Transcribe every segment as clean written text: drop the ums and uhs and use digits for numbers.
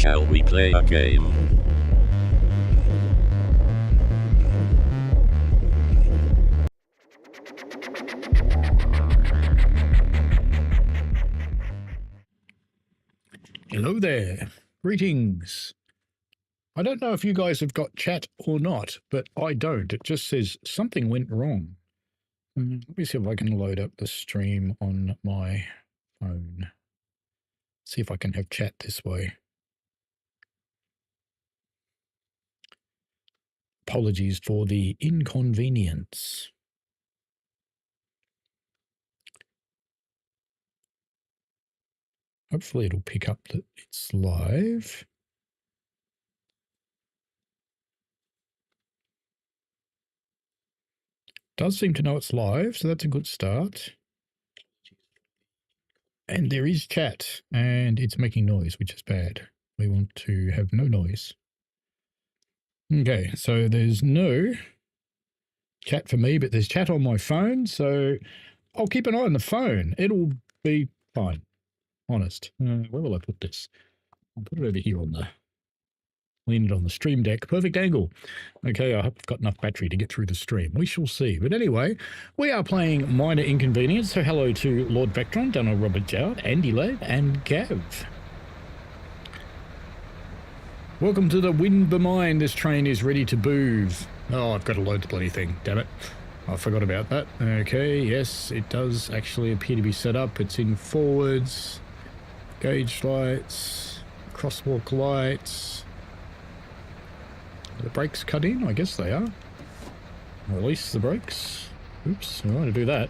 Shall we play a game? Hello there. Greetings. I don't know if you guys have got chat or not, but I don't. It just says something went wrong. Let me see if I can load up the stream on my phone. See if I can have chat this way. Apologies for the inconvenience. Hopefully it'll pick up that it's live. Does seem to know it's live, so that's a good start. And there is chat, and it's making noise, which is bad. We want to have no noise. Okay, so there's no chat for me, but there's chat on my phone, so I'll keep an eye on the phone. It'll be fine. Honest. Where will I put this? I'll put it over here on the... lean it on the stream deck. Perfect angle. Okay, I hope I've got enough battery to get through the stream. We shall see. But anyway, we are playing Minor Inconvenience, so hello to Lord Vectron, Donald Robert Jowd, Andy Lab, and Gav. Welcome to the Wind Behind. This train is ready to move. Oh, I've got to load the bloody thing. Damn it. I forgot about that. Okay, yes, it does actually appear to be set up. It's in forwards, gauge lights, crosswalk lights. Are the brakes cut in? I guess they are. Release the brakes. Oops, I want to do that.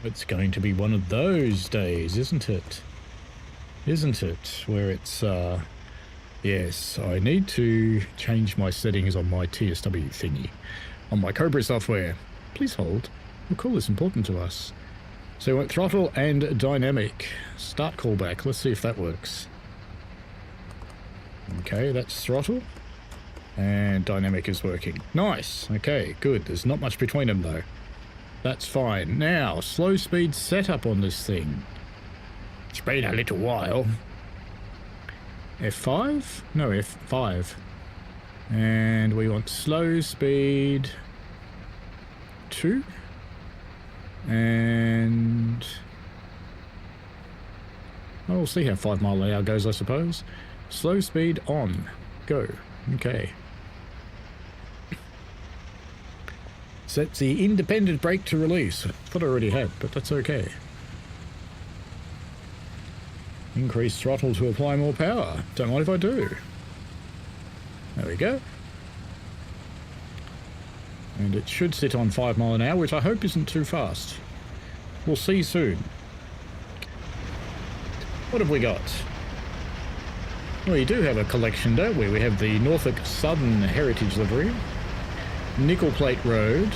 It's going to be one of those days, isn't it? Isn't it? Where it's, yes, I need to change my settings on my TSW thingy. On my Cobra software. Please hold. We'll call this important to us. So we want throttle and dynamic. Start callback. Let's see if that works. Okay, that's throttle. And dynamic is working. Nice. Okay, good. There's not much between them though. That's fine. Now, slow speed setup on this thing. It's been a little while. F5? No, F5. And we want slow speed 2. And... well, we'll see how 5 mile an hour goes, I suppose. Slow speed on. Go. Okay. Set the independent brake to release. I thought I already had, but that's okay. Increase throttle to apply more power. Don't mind if I do. There we go. And it should sit on 5 mile an hour, which I hope isn't too fast. We'll see soon. What have we got? Well, you do have a collection, don't we? We have the Norfolk Southern Heritage livery, Nickel Plate Road,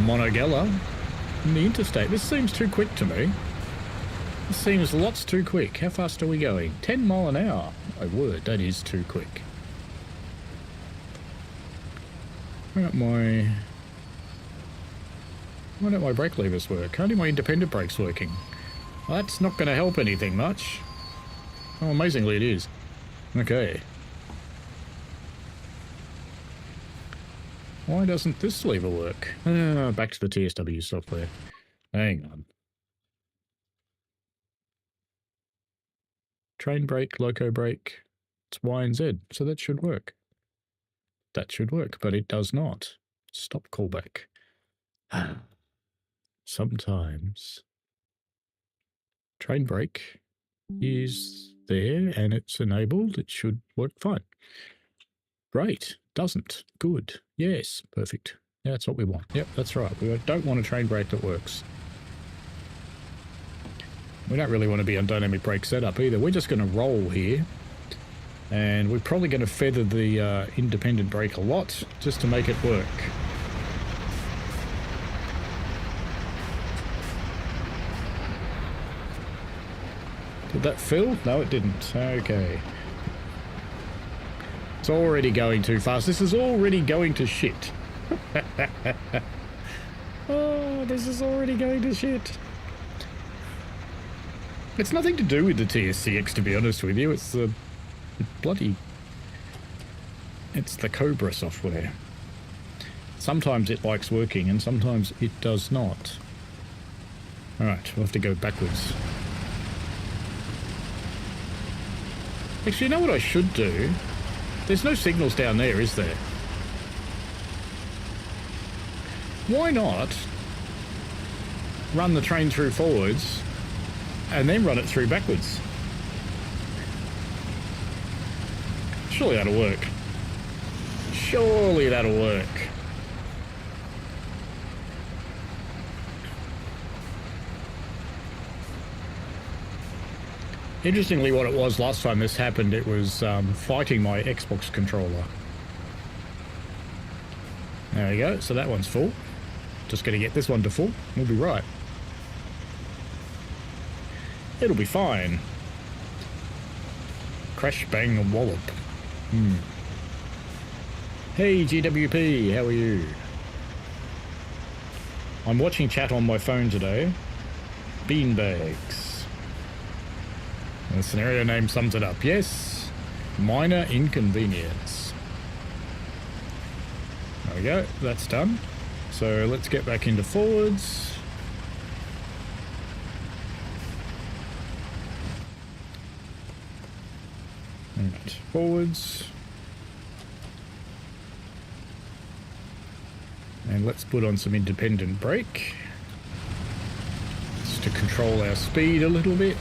Monongahela, and the interstate. This seems too quick to me. This seems lots too quick. How fast are we going? 10 mile an hour. My word, that is too quick. Why don't my brake levers work? Only my independent brake's working. Well, that's not going to help anything much. Oh, amazingly it is. Okay. Why doesn't this lever work? Back to the TSW software. Hang on. Train brake, loco brake. It's Y and Z, so that should work. That should work, but it does not. Stop callback. Sometimes train brake is there and it's enabled. It should work fine. Great. Doesn't. Good. Yes. Perfect. Yeah, that's what we want. Yep, that's right. We don't want a train brake that works. We don't really want to be on dynamic brake setup either. We're just going to roll here. And we're probably going to feather the independent brake a lot just to make it work. Did that fill? No, it didn't. Okay. It's already going too fast. This is already going to shit. Oh, this is already going to shit. It's nothing to do with the TSCX, to be honest with you. It's the bloody... It's the Cobra software. Sometimes it likes working and sometimes it does not. Alright, we'll have to go backwards. Actually, you know what I should do? There's no signals down there, is there? Why not run the train through forwards and then run it through backwards? Surely that'll work. Surely that'll work. Interestingly, what it was last time this happened, it was fighting my Xbox controller. There we go, so that one's full. Just gonna get this one to full, we'll be right. It'll be fine. Crash, bang, and wallop. Hey GWP, how are you? I'm watching chat on my phone today. Beanbags. The scenario name sums it up. Yes, minor inconvenience. There we go, that's done. So let's get back into forwards. Right, forwards. And let's put on some independent brake. Just to control our speed a little bit.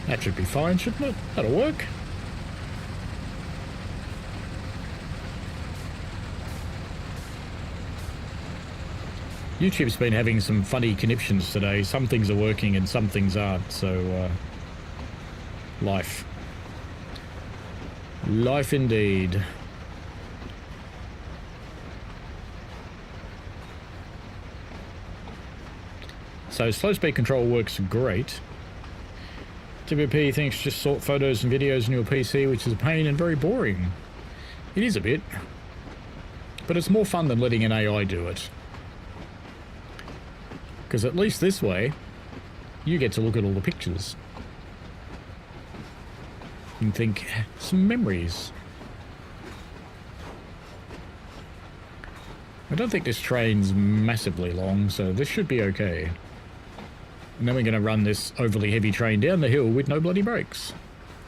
That should be fine, shouldn't it? That'll work. YouTube's been having some funny conniptions today. Some things are working and some things aren't, so life. Life indeed. So slow speed control works great. WP thinks just sort photos and videos in your PC, which is a pain and very boring. It is a bit. But it's more fun than letting an AI do it. Because at least this way, you get to look at all the pictures. And think, some memories. I don't think this train's massively long, so this should be okay. And then we're going to run this overly heavy train down the hill with no bloody brakes.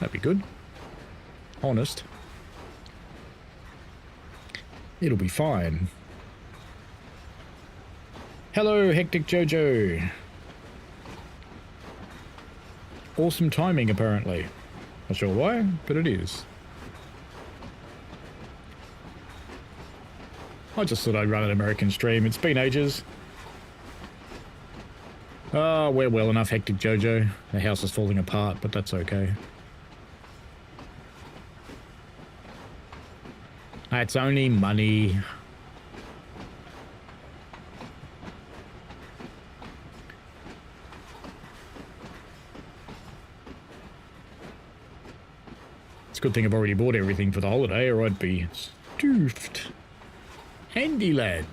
That'd be good. Honest. It'll be fine. Hello, Hectic Jojo. Awesome timing, apparently. Not sure why, but it is. I just thought I'd run an American stream. It's been ages. Oh, we're well enough, Hectic Jojo. The house is falling apart, but that's okay. It's only money. It's a good thing I've already bought everything for the holiday, or I'd be stuffed. Handy lad.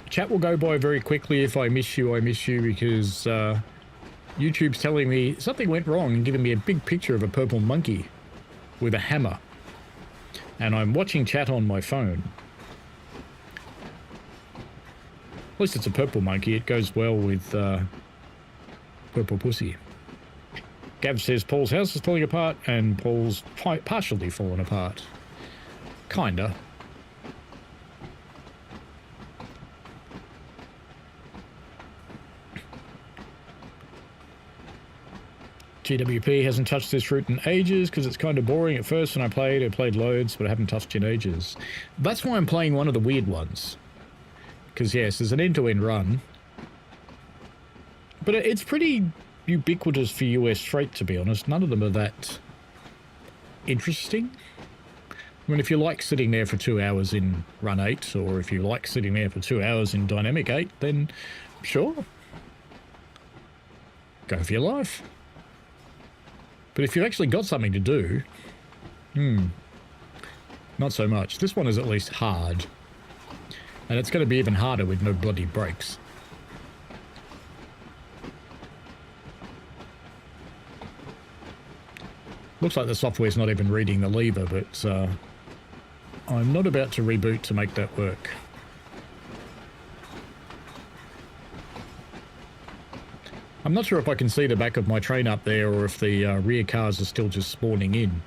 Chat will go by very quickly. If I miss you, because YouTube's telling me something went wrong and giving me a big picture of a purple monkey with a hammer. And I'm watching chat on my phone. At least it's a purple monkey. It goes well with purple pussy. Gav says Paul's house is falling apart and Paul's partially fallen apart. Kinda. GWP hasn't touched this route in ages because it's kind of boring at first when I played loads, but I haven't touched it in ages. That's why I'm playing one of the weird ones. Because yes, there's an end-to-end run. But it's pretty ubiquitous for US freight, to be honest. None of them are that interesting. I mean, if you like sitting there for 2 hours in Run 8, or if you like sitting there for 2 hours in Dynamic 8, then sure. Go for your life. But if you've actually got something to do, not so much. This one is at least hard. And it's going to be even harder with no bloody brakes. Looks like the software's not even reading the lever, but I'm not about to reboot to make that work. I'm not sure if I can see the back of my train up there or if the rear cars are still just spawning in.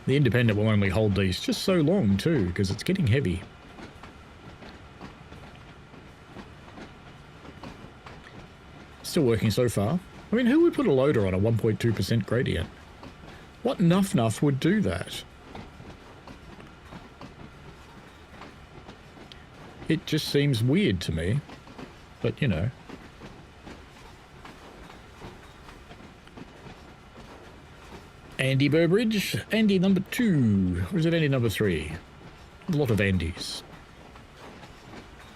The independent will only hold these just so long too, because it's getting heavy. Still working so far. I mean, who would put a loader on a 1.2% gradient? What nuff would do that? It just seems weird to me, but you know. Andy Burbridge, Andy number 2, or is it Andy number 3? A lot of Andys.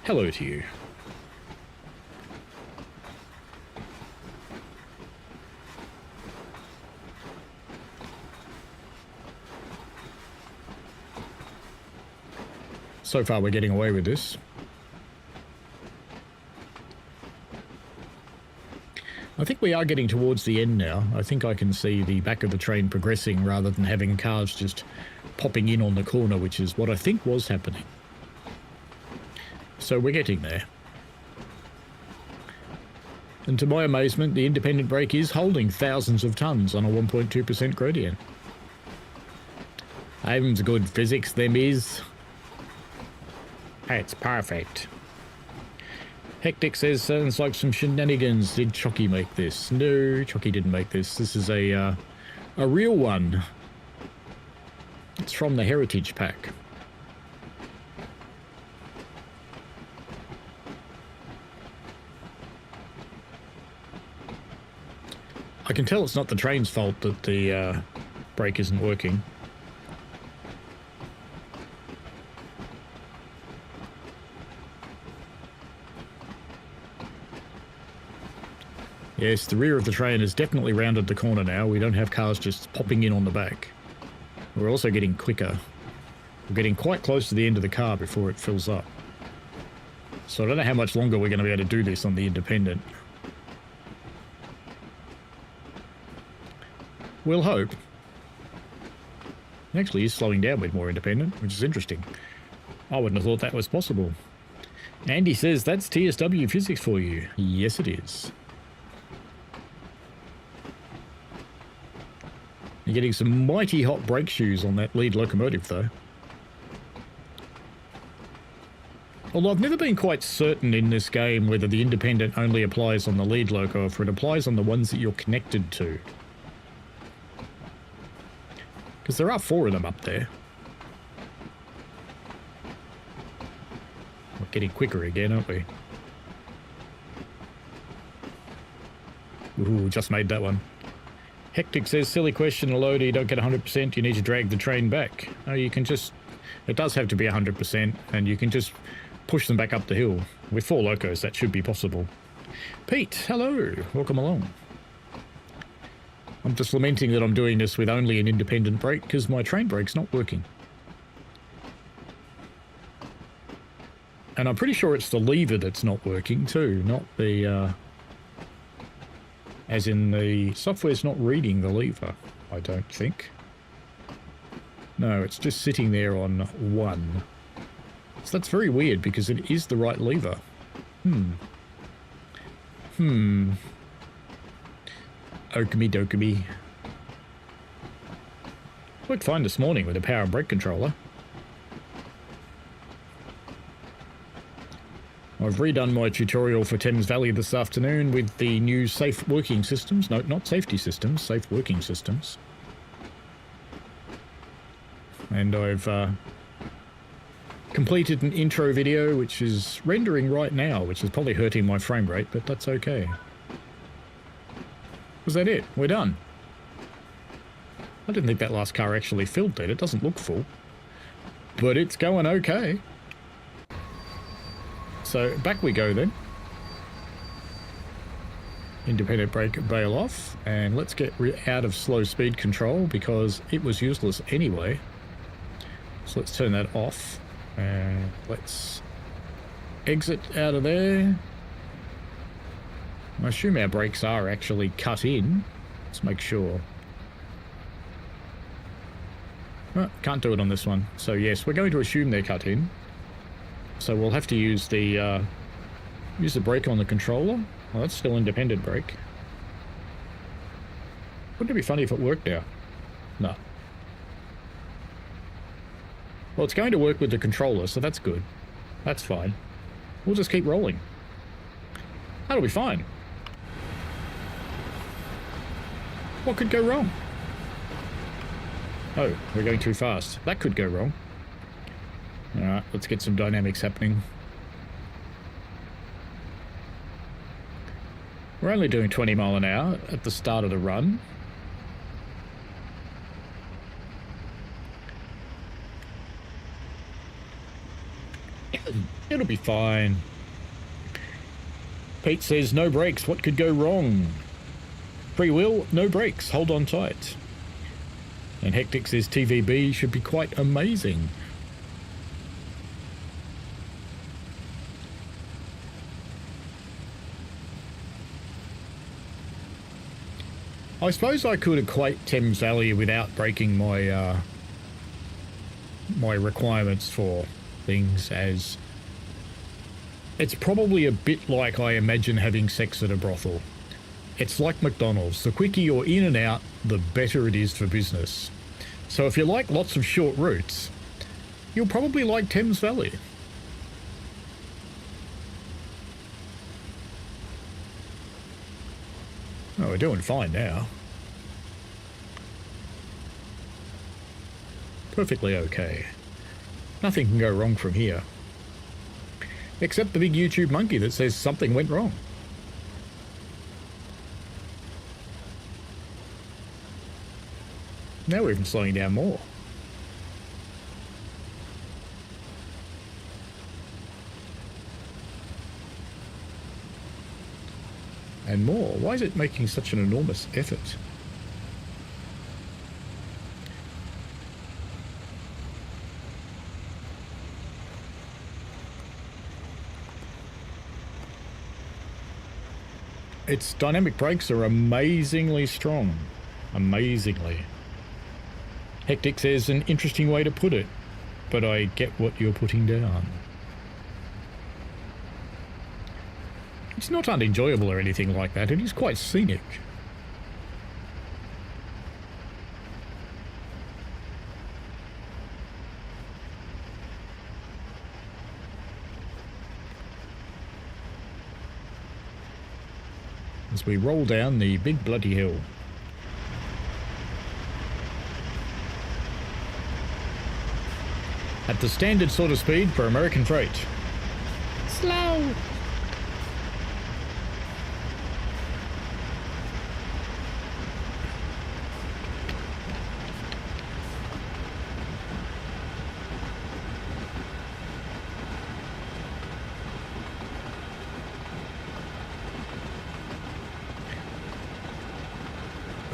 Hello to you. So far we're getting away with this. I think we are getting towards the end now. I think I can see the back of the train progressing rather than having cars just popping in on the corner, which is what I think was happening. So we're getting there. And to my amazement, the independent brake is holding thousands of tons on a 1.2% gradient. Aim's good physics, them is. It's perfect. Hectic says, sounds like some shenanigans. Did Chucky make this? No, Chucky didn't make this. This is a real one. It's from the Heritage Pack. I can tell it's not the train's fault that the brake isn't working. Yes, the rear of the train has definitely rounded the corner now. We don't have cars just popping in on the back. We're also getting quicker. We're getting quite close to the end of the car before it fills up. So I don't know how much longer we're going to be able to do this on the independent. We'll hope. Actually, he's slowing down with more independent, which is interesting. I wouldn't have thought that was possible. Andy says, that's TSW physics for you. Yes, it is. You're getting some mighty hot brake shoes on that lead locomotive, though. Although I've never been quite certain in this game whether the independent only applies on the lead loco or if it applies on the ones that you're connected to. Because there are 4 of them up there. We're getting quicker again, aren't we? Ooh, just made that one. Hectic says, silly question, a loader, you don't get 100%, you need to drag the train back. No, you can just, it does have to be 100%, and you can just push them back up the hill. With 4 locos, that should be possible. Pete, hello, welcome along. I'm just lamenting that I'm doing this with only an independent brake, because my train brake's not working. And I'm pretty sure it's the lever that's not working too, not the, as in the software's not reading the lever, I don't think. No, it's just sitting there on 1. So that's very weird because it is the right lever. Okami dokami. Worked fine this morning with a power and brake controller. I've redone my tutorial for Thames Valley this afternoon with the new safe working systems. No, not safety systems, safe working systems. And I've completed an intro video which is rendering right now, which is probably hurting my frame rate, but that's okay. Was that it? We're done. I didn't think that last car actually filled that. It doesn't look full. But it's going okay. So back we go then. independent brake bail off, and let's get out of slow speed control because it was useless anyway. So let's turn that off, and let's exit out of there. I assume our brakes are actually cut in. Let's make sure. Oh, can't do it on this one. So yes, we're going to assume they're cut in. So we'll have to use the brake on the controller. Well, that's still independent brake. Wouldn't it be funny if it worked now? No. Well, it's going to work with the controller, so that's good. That's fine. We'll just keep rolling. That'll be fine. What could go wrong? Oh, we're going too fast. That could go wrong. Alright, let's get some dynamics happening. We're only doing 20 mile an hour at the start of the run. It'll be fine. Pete says, no brakes. What could go wrong? Free wheel, no brakes. Hold on tight. And Hectic says, TVB should be quite amazing. I suppose I could equate Thames Valley without breaking my my requirements for things as it's probably a bit like I imagine having sex at a brothel. It's like McDonald's. The quicker you're in and out, the better it is for business. So if you like lots of short routes, you'll probably like Thames Valley. Oh, we're doing fine now. Perfectly okay. Nothing can go wrong from here. Except the big YouTube monkey that says something went wrong. Now we're even slowing down more. And more. Why is it making such an enormous effort? Its dynamic brakes are amazingly strong. Amazingly. Hectic says an interesting way to put it, but I get what you're putting down. It's not unenjoyable or anything like that. It is quite scenic. As we roll down the big bloody hill. At the standard sort of speed for American freight. Slow!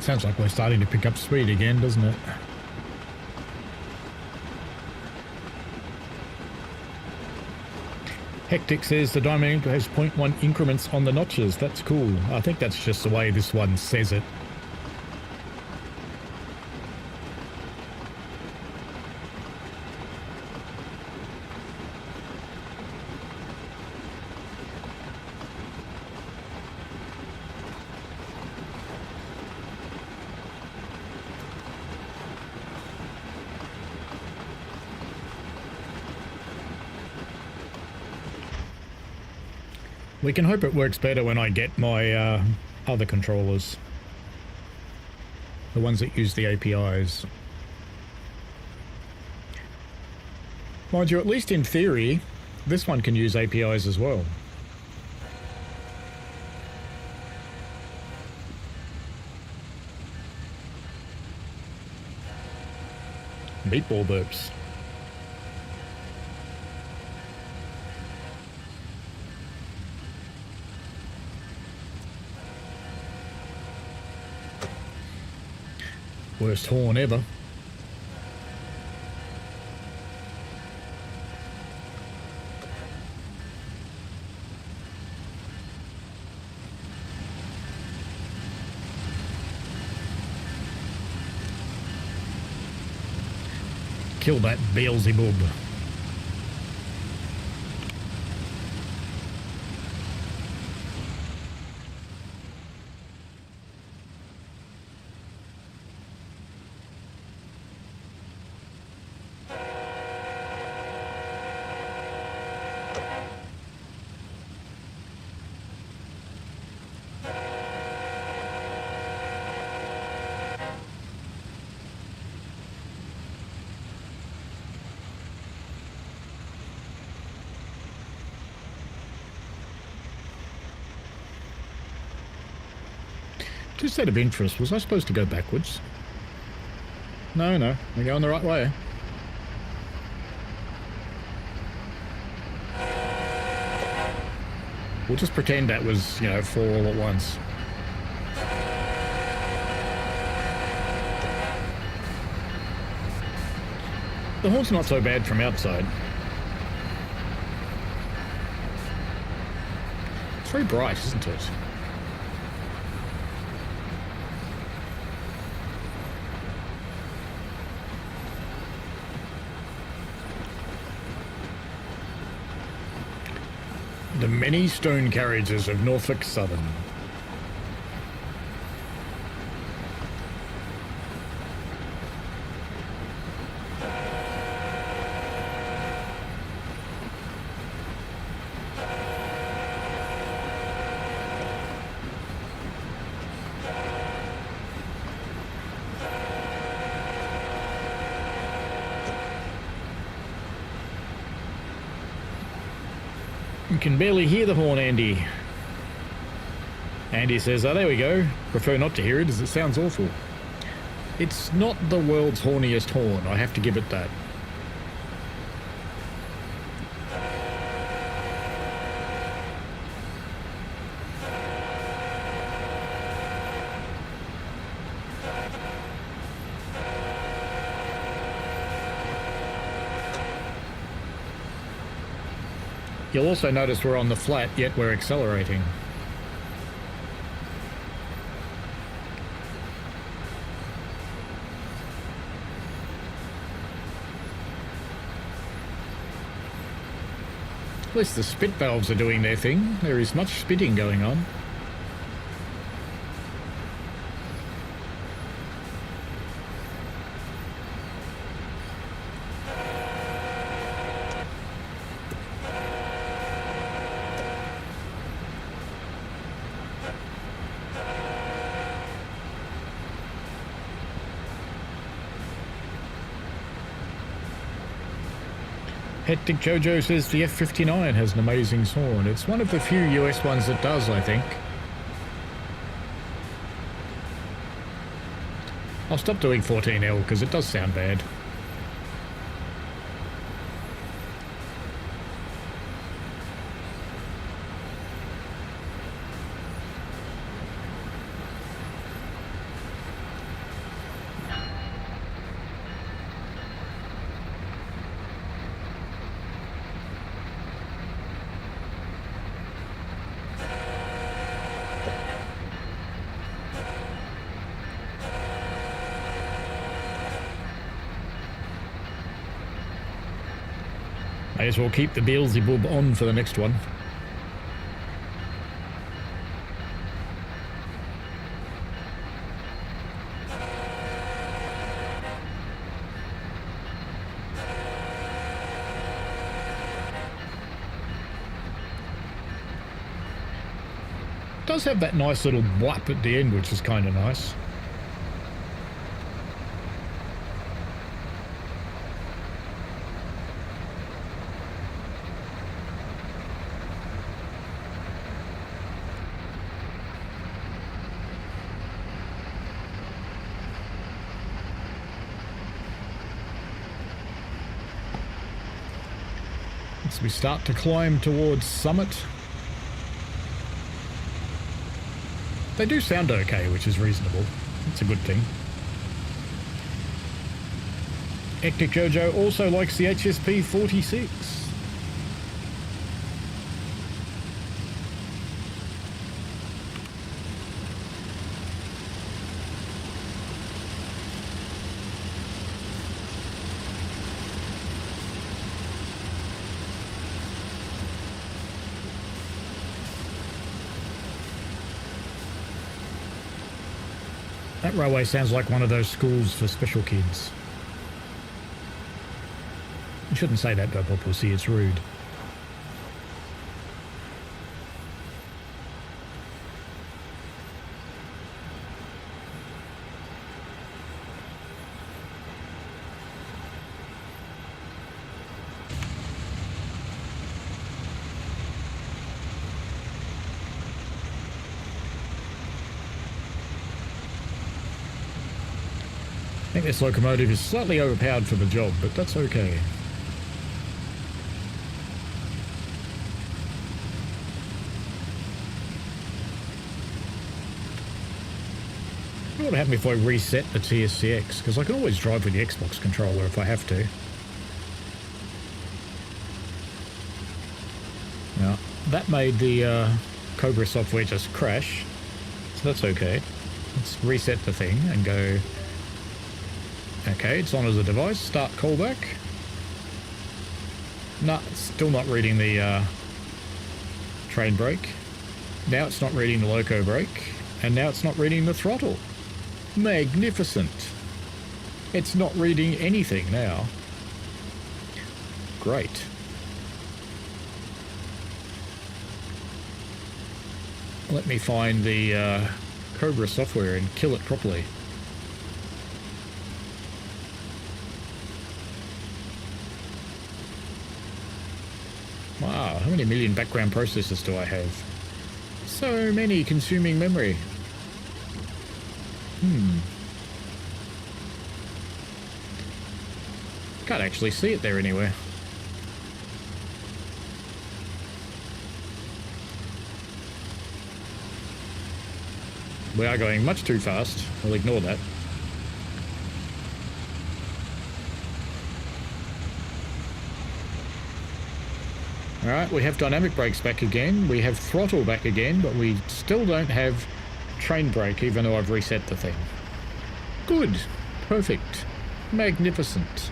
Sounds like we're starting to pick up speed again, doesn't it? Hectic says the diamond has 0.1 increments on the notches. That's cool. I think that's just the way this one says it. We can hope it works better when I get my other controllers. The ones that use the APIs. Mind you, at least in theory, this one can use APIs as well. Meatball burps. Worst horn ever. Kill that Beelzebub. Just out of interest, was I supposed to go backwards? No, we're going the right way. We'll just pretend that was, you know, 4 all at once. The horn's not so bad from outside. It's very bright, isn't it? The many stone carriages of Norfolk Southern. You can barely hear the horn, Andy. Andy says, oh, there we go. Prefer not to hear it as it sounds awful. It's not the world's horniest horn, I have to give it that. You'll also notice we're on the flat, yet we're accelerating. At least the spit valves are doing their thing. There is much spitting going on. Hectic Jojo says the F-59 has an amazing horn. It's one of the few US ones that does, I think. I'll stop doing 14L because it does sound bad. May as well keep the Beelzebub on for the next one. It does have that nice little whap at the end, which is kind of nice. As we start to climb towards Summit. They do sound okay, which is reasonable. It's a good thing. Ectic Jojo also likes the HSP 46. That railway sounds like one of those schools for special kids. You shouldn't say that, Purple Pussy, it's rude. I think this locomotive is slightly overpowered for the job, but that's okay. What would happen if I reset the TSCX? Because I can always drive with the Xbox controller if I have to. Now, that made the Cobra software just crash, so that's okay. Let's reset the thing and go... Okay, it's on as a device. Start callback. No, it's still not reading the train brake. Now it's not reading the loco brake. And now it's not reading the throttle. Magnificent. It's not reading anything now. Great. Let me find the Cobra software and kill it properly. Wow, how many million background processors do I have? So many consuming memory. Can't actually see it there anywhere. We are going much too fast. We'll ignore that. Alright, we have dynamic brakes back again, we have throttle back again, but we still don't have train brake even though I've reset the thing. Good. Perfect. Magnificent.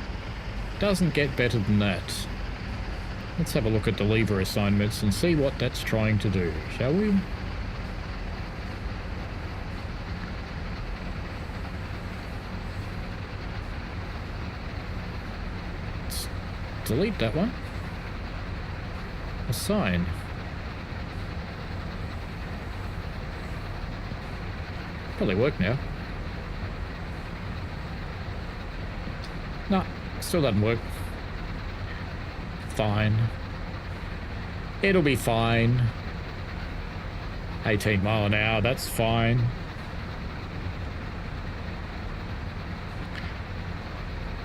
Doesn't get better than that. Let's have a look at the lever assignments and see what that's trying to do, shall we? Let's delete that one. Assign. Probably work now. No, still doesn't work. Fine. It'll be fine. 18 mile an hour, that's fine.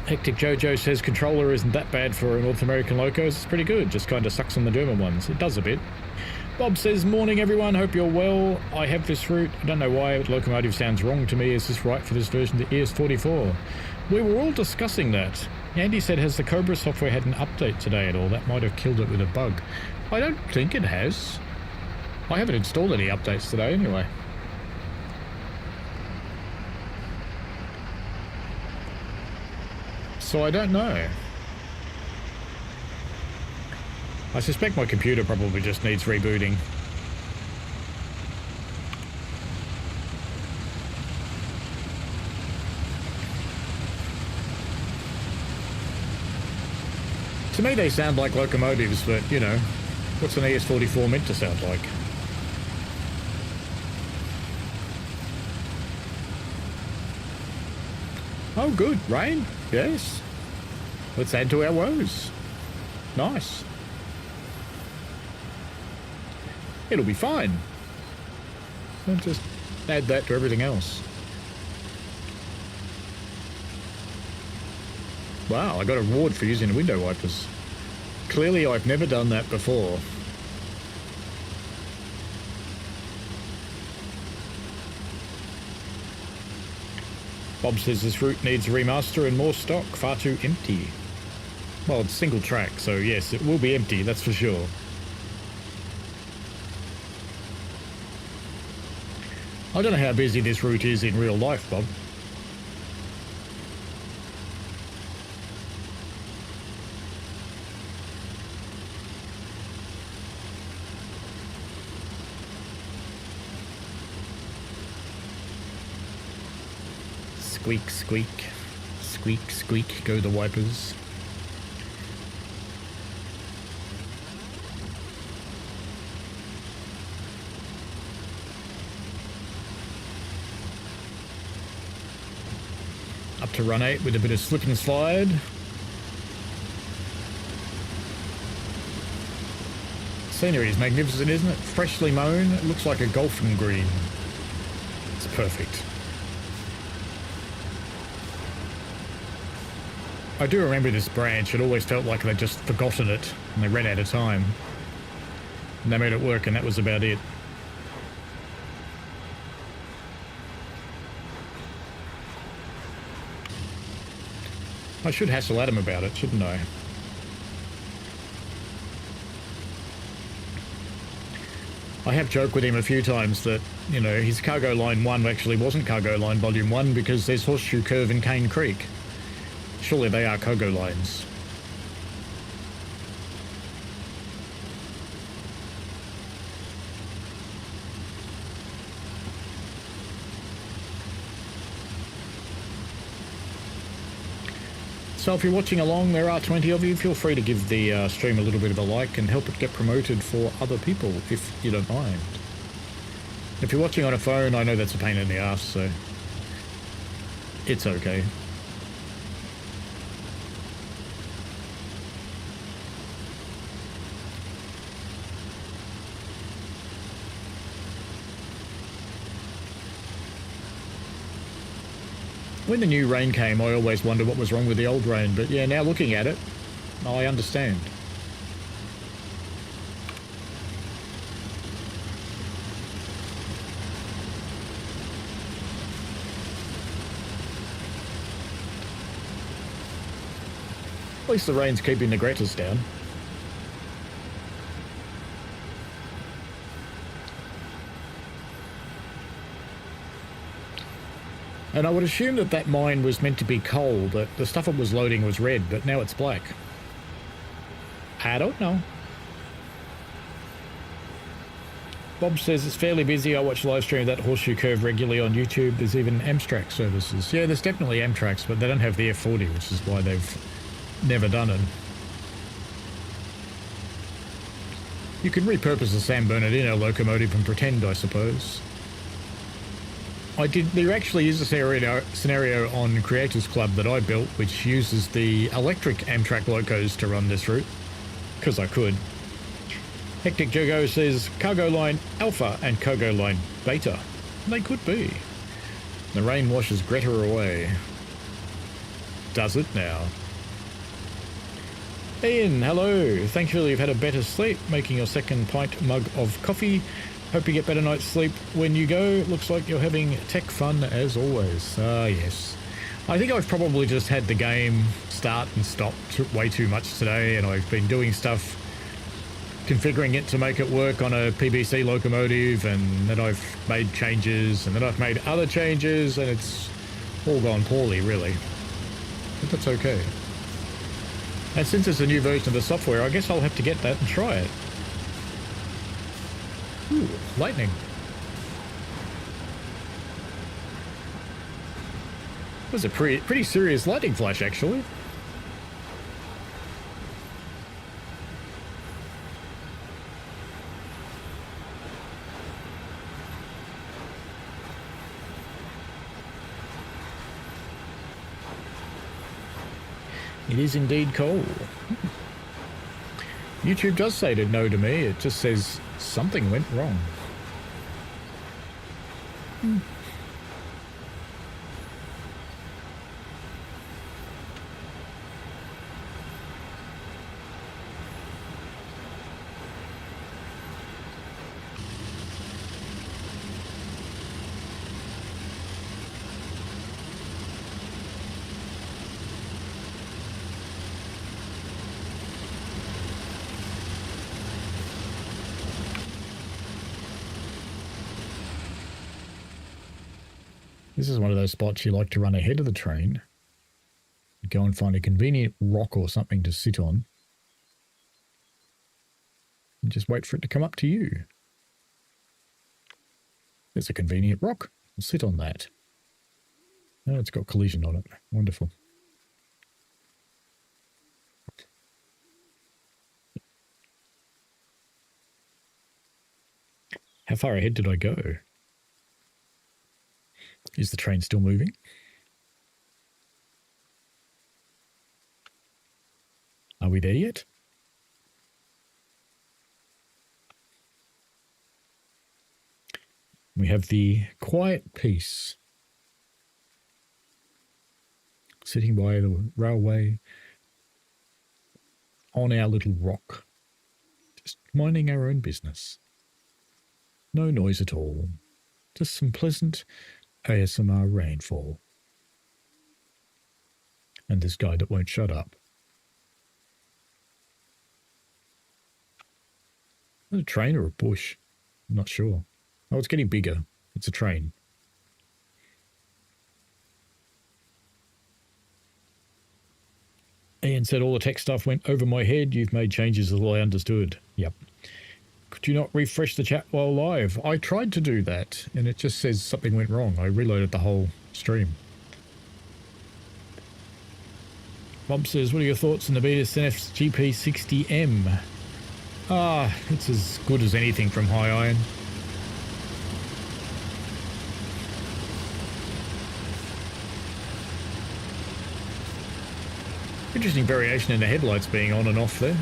Hectic Jojo says controller isn't that bad for North American locos. It's pretty good, just kind of sucks on the German ones. It does a bit. Bob says, morning everyone, hope you're well. I have this route. I don't know why, but locomotive sounds wrong to me. Is this right for this version of the ES44? We were all discussing that. Andy said, has the Cobra software had an update today at all? That might have killed it with a bug. I don't think it has. I haven't installed any updates today anyway. So I don't know. I suspect my computer probably just needs rebooting. To me they sound like locomotives, but you know, what's an ES44 meant to sound like? Oh good, rain? Yes. Let's add to our woes. Nice. It'll be fine. I'll just add that to everything else. Wow, I got a reward for using the window wipers. Clearly I've never done that before. Bob says this route needs a remaster and more stock, far too empty. Well, it's single track, so yes, it will be empty, that's for sure. I don't know how busy this route is in real life, Bob. Squeak, squeak. Squeak, squeak, go the wipers. Up to run 8 with a bit of slip and slide. Scenery is magnificent, isn't it? Freshly mown. It looks like a golfing green. It's perfect. I do remember this branch. It always felt like they'd just forgotten it and they ran out of time. And they made it work, and that was about it. I should hassle Adam about it, shouldn't I? I have joked with him a few times that, you know, his Cargo Line 1 actually wasn't Cargo Line Volume 1 because there's Horseshoe Curve and Cane Creek. Surely they are cargo lines. So if you're watching along, there are 20 of you, feel free to give the stream a little bit of a like and help it get promoted for other people, if you don't mind. If you're watching on a phone, I know that's a pain in the ass, so it's okay. When the new rain came, I always wondered what was wrong with the old rain, but yeah, now looking at it, I understand. At least the rain's keeping the Gretas down. And I would assume that that mine was meant to be coal, but the stuff it was loading was red, but now it's black. I don't know. Bob says it's fairly busy. I watch live stream of that Horseshoe Curve regularly on YouTube. There's even Amtrak services. Yeah, there's definitely Amtraks, but they don't have the F40, which is why they've never done it. You could repurpose the San Bernardino locomotive and pretend, I suppose. There actually is a scenario on Creators Club that I built, which uses the electric Amtrak locos to run this route, because I could. Hectic Jogo says Cargo Line Alpha and Cargo Line Beta. They could be. The rain washes Greta away. Does it now? Ian, hello. Thankfully you've had a better sleep, making your second pint mug of coffee. Hope you get better night's sleep when you go. Looks like you're having tech fun as always. Ah, yes. I think I've probably just had the game start and stop way too much today, and I've been doing stuff, configuring it to make it work on a PBC locomotive, and then I've made changes, and then I've made other changes, and it's all gone poorly, really. But that's okay. And since it's a new version of the software, I guess I'll have to get that and try it. Ooh, lightning. That was a pretty serious lightning flash, actually. It is indeed cold. YouTube does say no to me. It just says something went wrong. This is one of those spots you like to run ahead of the train. Go and find a convenient rock or something to sit on. And just wait for it to come up to you. There's a convenient rock. I'll sit on that. Oh, it's got collision on it. Wonderful. How far ahead did I go? Is the train still moving? Are we there yet? We have the quiet peace. Sitting by the railway on our little rock. Just minding our own business. No noise at all. Just some pleasant ASMR rainfall. And this guy that won't shut up. Is it a train or a bush? I'm not sure. Oh, it's getting bigger. It's a train. Ian said all the tech stuff went over my head. You've made changes as I understood. Yep. Could you not refresh the chat while live? I tried to do that, and it just says something went wrong. I reloaded the whole stream. Romp says, what are your thoughts on the BSNF's GP60M? It's as good as anything from High Iron. Interesting variation in the headlights being on and off there.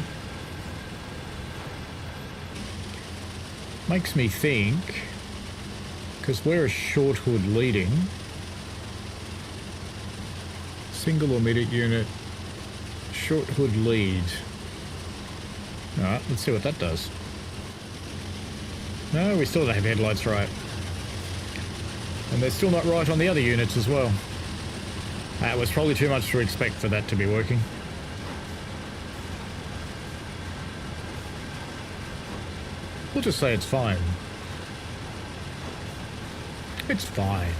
Makes me think, because we're a short hood leading, single or mid unit, short hood lead. Alright, let's see what that does. No, we still don't have headlights right. And they're still not right on the other units as well. It was probably too much to expect for that to be working. We'll just say it's fine. It's fine.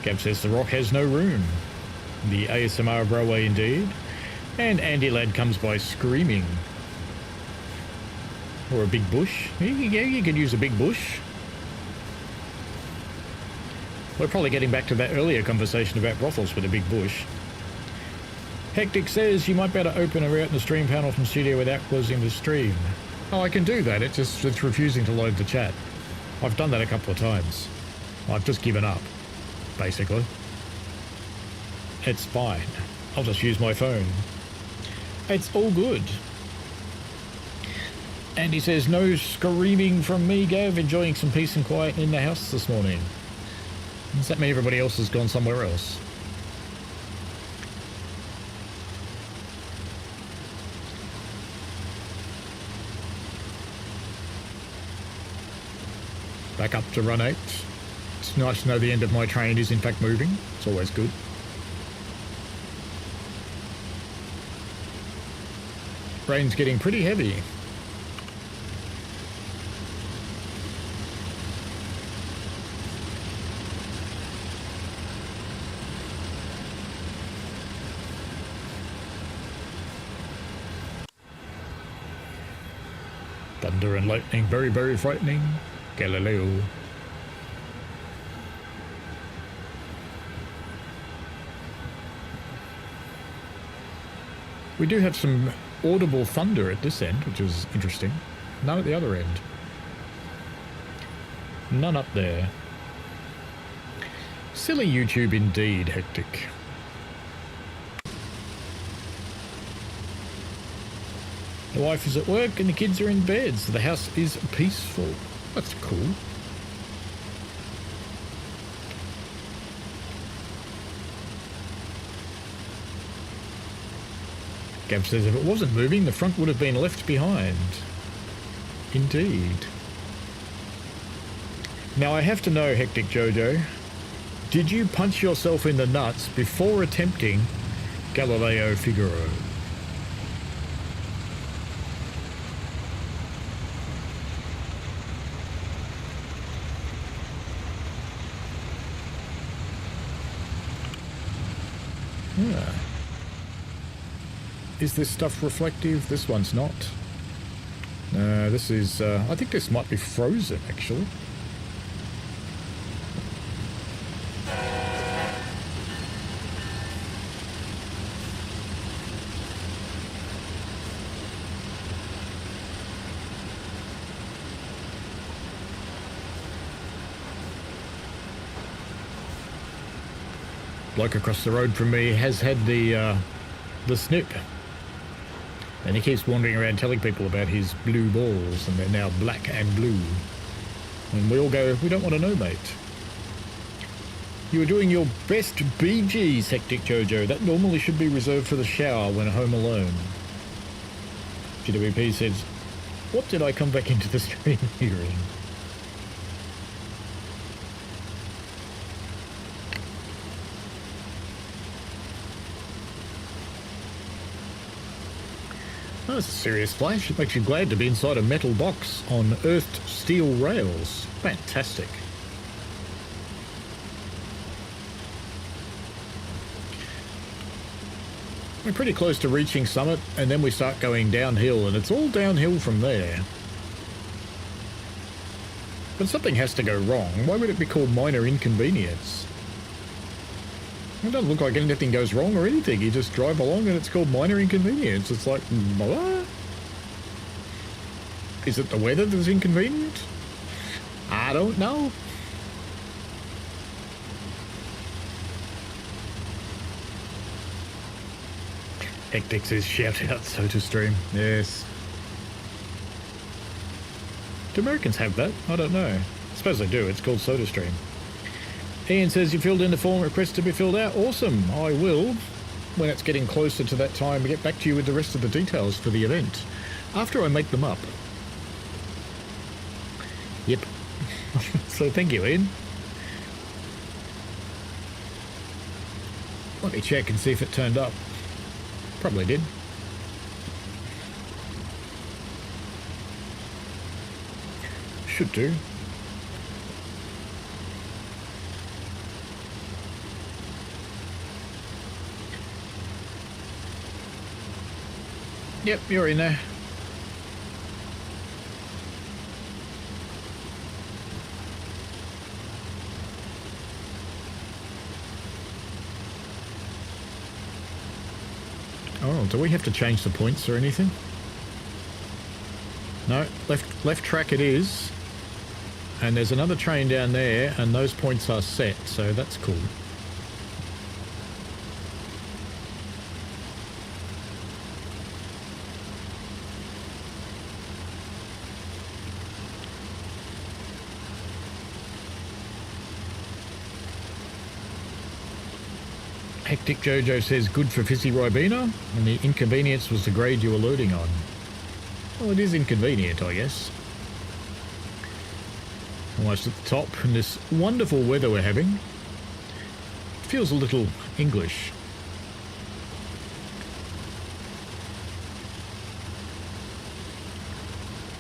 Gab says the rock has no room. The ASMR railway indeed. And Andy Ladd comes by screaming. Or a big bush. Yeah, you could use a big bush. We're probably getting back to that earlier conversation about brothels with a big bush. Hectic says you might better open a route in the stream panel from studio without closing the stream. Oh, I can do that. It's refusing to load the chat. I've done that a couple of times. I've just given up, basically. It's fine. I'll just use my phone. It's all good. And he says, no screaming from me, Gav. Enjoying some peace and quiet in the house this morning. Does that mean everybody else has gone somewhere else? Back up to run 8. It's nice to know the end of my train is in fact moving. It's always good. Rain's getting pretty heavy. Thunder and lightning, very, very frightening. Galileo. We do have some audible thunder at this end, which is interesting. None at the other end. None up there. Silly YouTube indeed, Hectic. The wife is at work and the kids are in bed, so the house is peaceful. That's cool. Gab says if it wasn't moving, the front would have been left behind. Indeed. Now I have to know, Hectic Jojo, did you punch yourself in the nuts before attempting Galileo Figaro? Ah. Is this stuff reflective? This one's not. This is, I think this might be frozen, actually. Bloke across the road from me has had the snip. And he keeps wandering around telling people about his blue balls, and they're now black and blue. And we all go, we don't want to know, mate. You were doing your best Bee Gees, Hectic Jojo. That normally should be reserved for the shower when home alone. GWP says, what did I come back into the stream hearing? Oh, that's a serious flash. It makes you glad to be inside a metal box on earthed steel rails. Fantastic. We're pretty close to reaching summit, and then we start going downhill, and it's all downhill from there. But something has to go wrong. Why would it be called minor inconvenience? It doesn't look like anything goes wrong or anything. You just drive along and it's called minor inconvenience. It's like, what? Is it the weather that's inconvenient? I don't know. Hectic says shout out SodaStream. Yes. Do Americans have that? I don't know. I suppose they do. It's called SodaStream. Ian says you filled in the form request to be filled out. Awesome. I will, when it's getting closer to that time, get back to you with the rest of the details for the event. After I make them up. Yep. So thank you, Ian. Let me check and see if it turned up. Probably did. Should do. Yep, you're in there. Oh, do we have to change the points or anything? No, left track it is. And there's another train down there, and those points are set, so that's cool. Hectic Jojo says good for fizzy Ribena, and the inconvenience was the grade you were loading on. Well, it is inconvenient, I guess. Almost at the top, in this wonderful weather we're having. It feels a little English.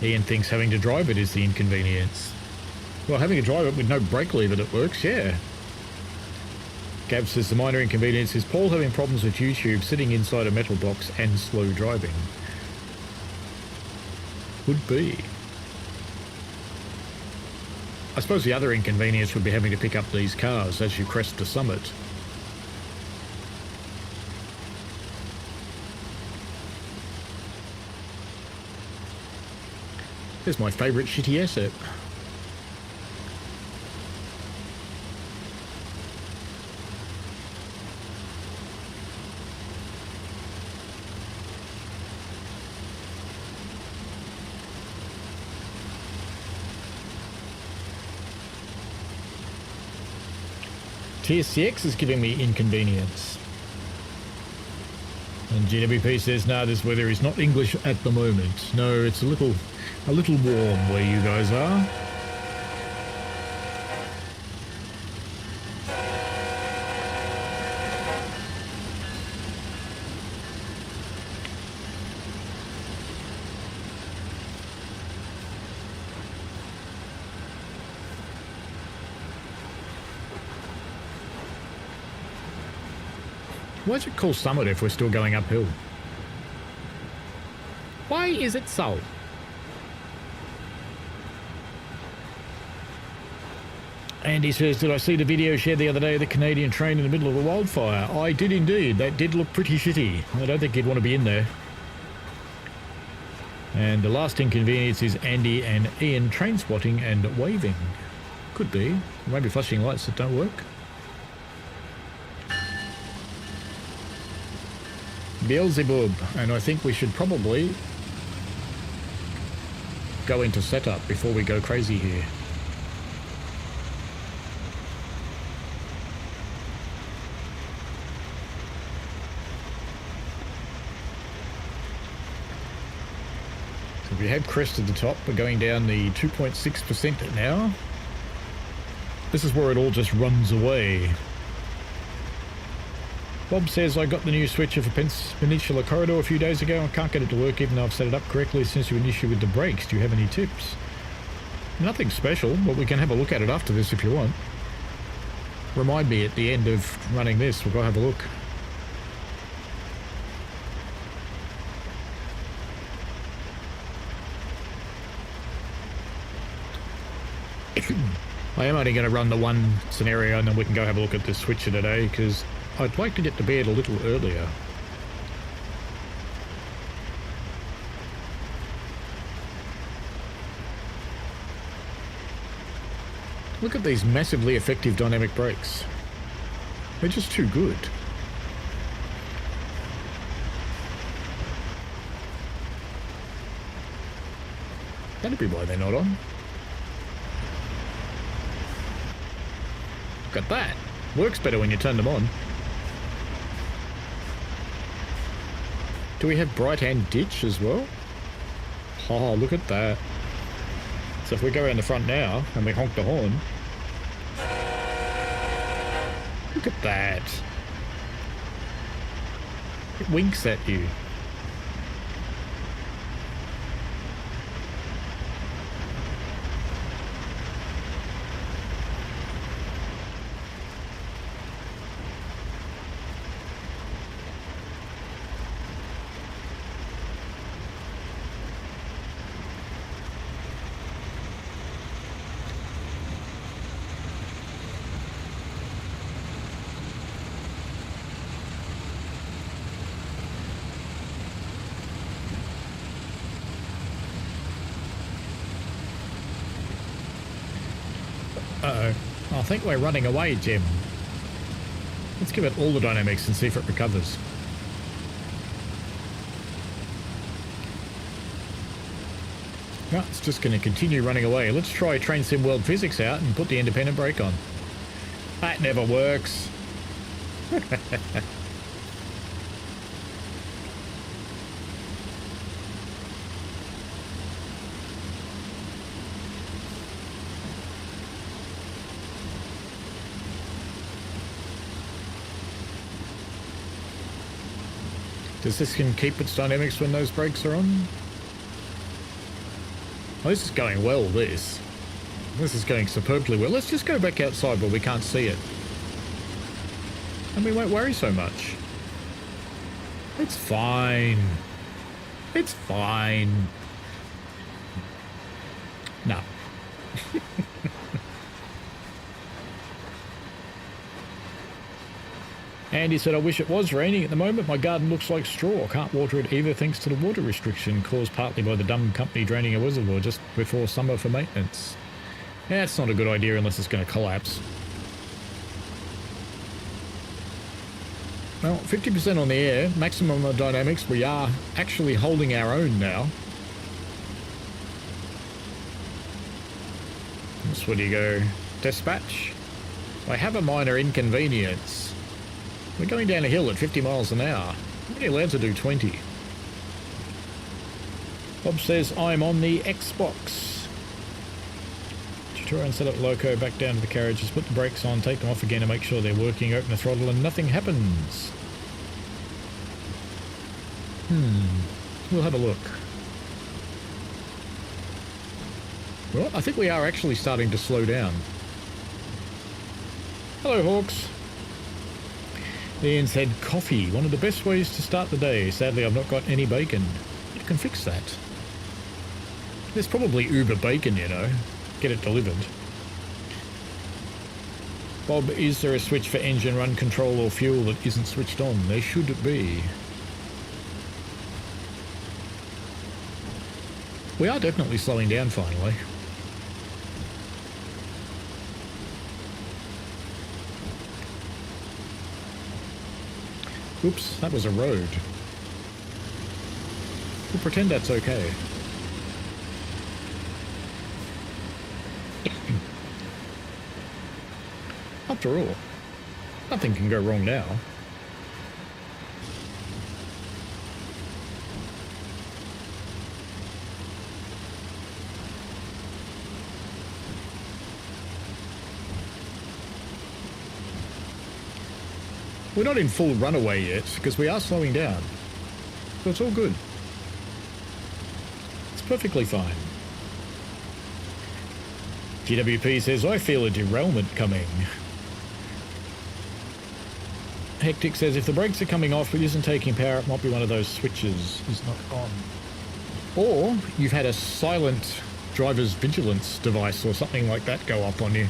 Ian thinks having to drive it is the inconvenience. Well, having to drive it with no brake lever that works, yeah. Gab says the minor inconvenience is Paul having problems with YouTube, sitting inside a metal box and slow driving. Would be. I suppose the other inconvenience would be having to pick up these cars as you crest the summit. Here's my favourite shitty asset. TSCX is giving me inconvenience. And GWP says, nah, this weather is not English at the moment. No, it's a little warm where you guys are. Why is it called Summit if we're still going uphill? Why is it so? Andy says, did I see the video shared the other day of the Canadian train in the middle of a wildfire? I did indeed. That did look pretty shitty. I don't think you'd want to be in there. And the last inconvenience is Andy and Ian train spotting and waving. Could be. Maybe flashing lights that don't work. Beelzebub. And I think we should probably go into setup before we go crazy here. We had crest at the top, we're going down the 2.6% now. This is where it all just runs away. Bob says, I got the new switcher for Peninsula Corridor a few days ago. I can't get it to work even though I've set it up correctly since you had an issue with the brakes. Do you have any tips? Nothing special, but we can have a look at it after this if you want. Remind me at the end of running this, we'll go have a look. I am only going to run the one scenario and then we can go have a look at the switcher today because I'd like to get to bed a little earlier. Look at these massively effective dynamic brakes. They're just too good. That'd be why they're not on. Look at that. Works better when you turn them on. Do we have bright hand ditch as well? Oh, look at that. So if we go around the front now and we honk the horn. Look at that. It winks at you. Uh-oh. I think we're running away, Jim. Let's give it all the dynamics and see if it recovers. No, it's just going to continue running away. Let's try Train Sim World Physics out and put the independent brake on. That never works. Does this can keep its dynamics when those brakes are on? Oh, this is going well, this. This is going superbly well. Let's just go back outside where we can't see it. And we won't worry so much. It's fine. It's fine. No. Andy said, I wish it was raining at the moment. My garden looks like straw. Can't water it either thanks to the water restriction caused partly by the dumb company draining a reservoir just before summer for maintenance. Yeah, it's not a good idea unless it's going to collapse. Well, 50% on the air, maximum on dynamics. We are actually holding our own now. That's where do you go? Dispatch. I have a minor inconvenience. We're going down a hill at 50 miles an hour. I'm only allowed to do 20. Bob says, I'm on the Xbox. Tutorial and set up loco, back down to the carriages, put the brakes on, take them off again and make sure they're working, open the throttle and nothing happens. We'll have a look. Well, I think we are actually starting to slow down. Hello, Hawks. Ian said, coffee, one of the best ways to start the day. Sadly, I've not got any bacon. You can fix that. There's probably Uber bacon, you know. Get it delivered. Bob, is there a switch for engine run control or fuel that isn't switched on? There should be. We are definitely slowing down finally. Oops, that was a road. We'll pretend that's okay. After all, nothing can go wrong now. We're not in full runaway yet, because we are slowing down. So it's all good. It's perfectly fine. GWP says, I feel a derailment coming. Hectic says, if the brakes are coming off but isn't taking power, it might be one of those switches is not on. Or you've had a silent driver's vigilance device or something like that go up on you.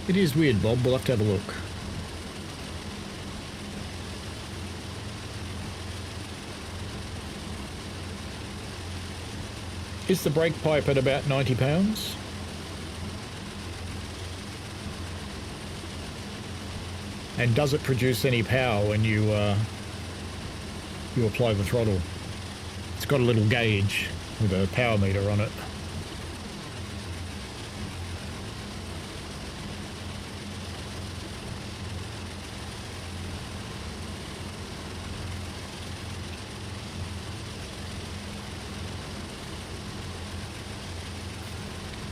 It is weird, Bob. We'll have to have a look. Is the brake pipe at about 90 pounds? And does it produce any power when you apply the throttle? It's got a little gauge with a power meter on it.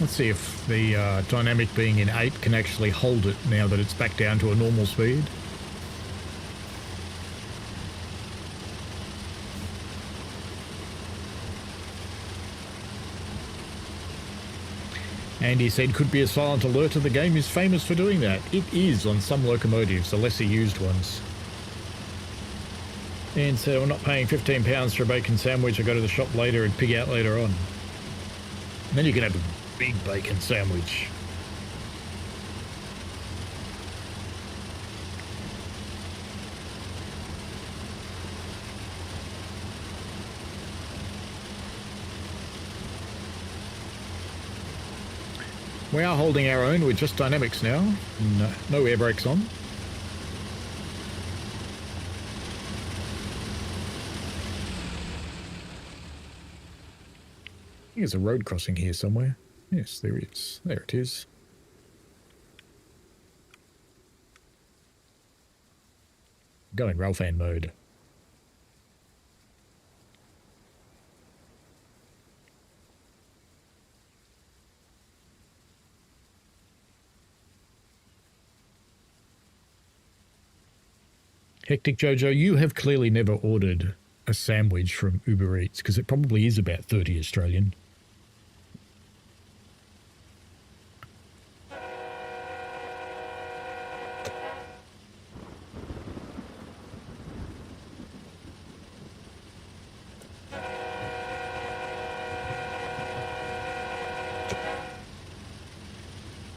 Let's see if the dynamic being in 8 can actually hold it now that it's back down to a normal speed. Andy said, could be a silent alert, the game is famous for doing that. It is on some locomotives, the lesser used ones. And said, I'm not paying £15 for a bacon sandwich. I go to the shop later and pig out later on. And then you can have a big bacon sandwich. We are holding our own with just dynamics now. No air brakes on. I think there's a road crossing here somewhere. Yes, there is. There it is. Go in Ralphan mode. Hectic Jojo, you have clearly never ordered a sandwich from Uber Eats because it probably is about 30 Australian.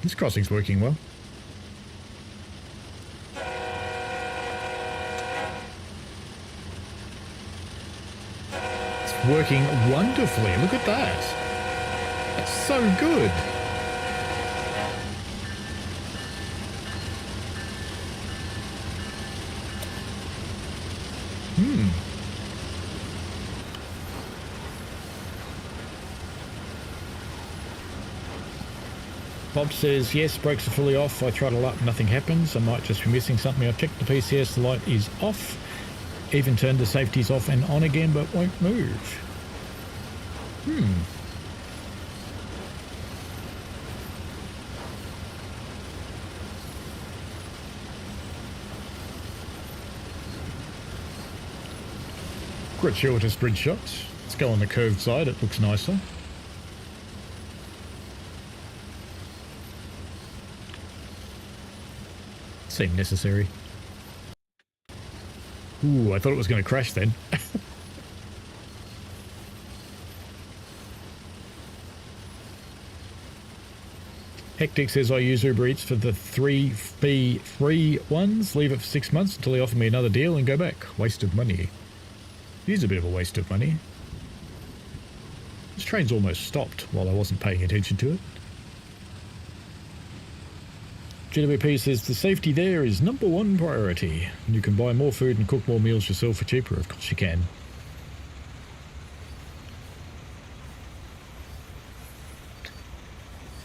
This crossing's working well. It's working wonderfully. Look at that. That's so good. Bob says, yes, brakes are fully off. I throttle up, nothing happens. I might just be missing something. I've checked the PCS, the light is off. Even turned the safeties off and on again, but won't move. gratuitous bridge shot. Let's go on the curved side, it looks nicer. Seemed necessary. Ooh, I thought it was going to crash then. Hectic says I use Uber Eats for the 3 fee free ones, leave it for 6 months until they offer me another deal and go back. Waste of money. It is a bit of a waste of money. This train's almost stopped while I wasn't paying attention to it. GWP says the safety there is #1 priority. You can buy more food and cook more meals yourself for cheaper. Of course you can.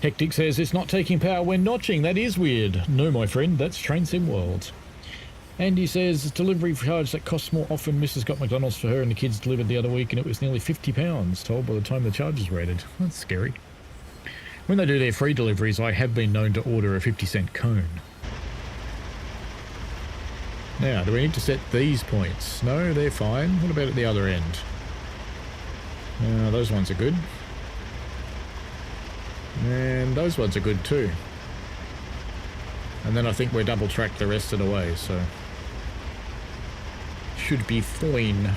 Hectic says it's not taking power when notching. That is weird. No, my friend, that's Train Sim World. Andy says delivery charge that costs more often. Mrs. got McDonald's for her and the kids delivered the other week and it was nearly £50 told by the time the charge is rated. That's scary. When they do their free deliveries, I have been known to order a 50-cent cone. Now, do we need to set these points? No, they're fine. What about at the other end? Those ones are good. And those ones are good too. And then I think we're double tracked the rest of the way, so should be fine.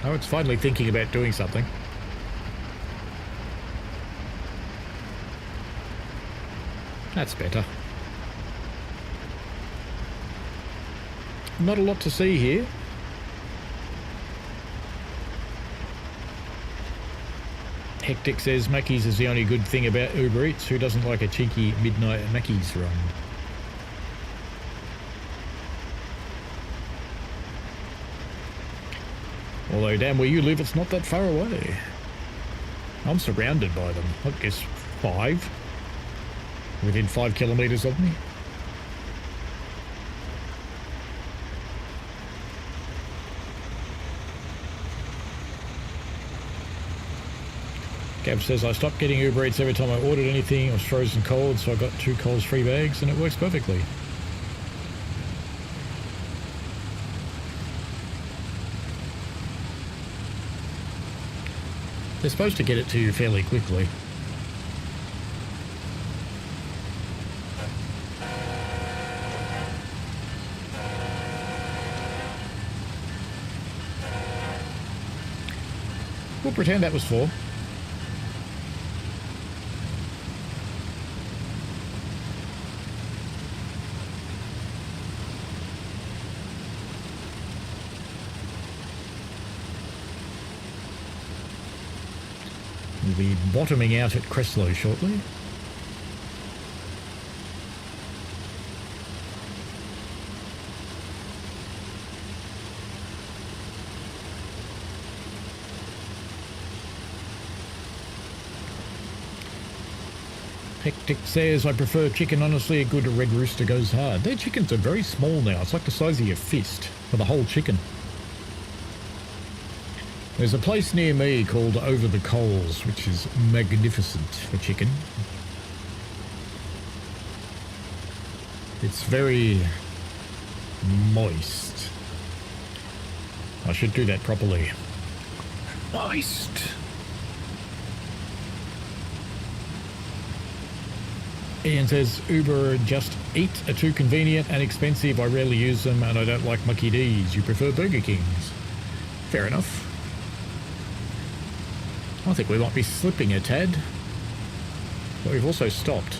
Oh, it's finally thinking about doing something. That's better. Not a lot to see here. Hectic says Mackey's is the only good thing about Uber Eats. Who doesn't like a cheeky midnight Mackey's run? Although down where you live, it's not that far away. I'm surrounded by them. I guess 5. Within 5 kilometres of me. Gab says I stopped getting Uber Eats every time I ordered anything. It was frozen cold, so I got 2 Coles free bags and it works perfectly. They're supposed to get it to you fairly quickly. We'll pretend that was 4. We'll be bottoming out at Creslow shortly. Hectic says, I prefer chicken, honestly. A good red rooster goes hard. Their chickens are very small now. It's like the size of your fist for the whole chicken. There's a place near me called Over the Coals, which is magnificent for chicken. It's very moist. I should do that properly. Moist. Ian says, Uber Just Eat are too convenient and expensive. I rarely use them and I don't like Mucky D's. You prefer Burger Kings. Fair enough. I think we might be slipping a tad. But we've also stopped.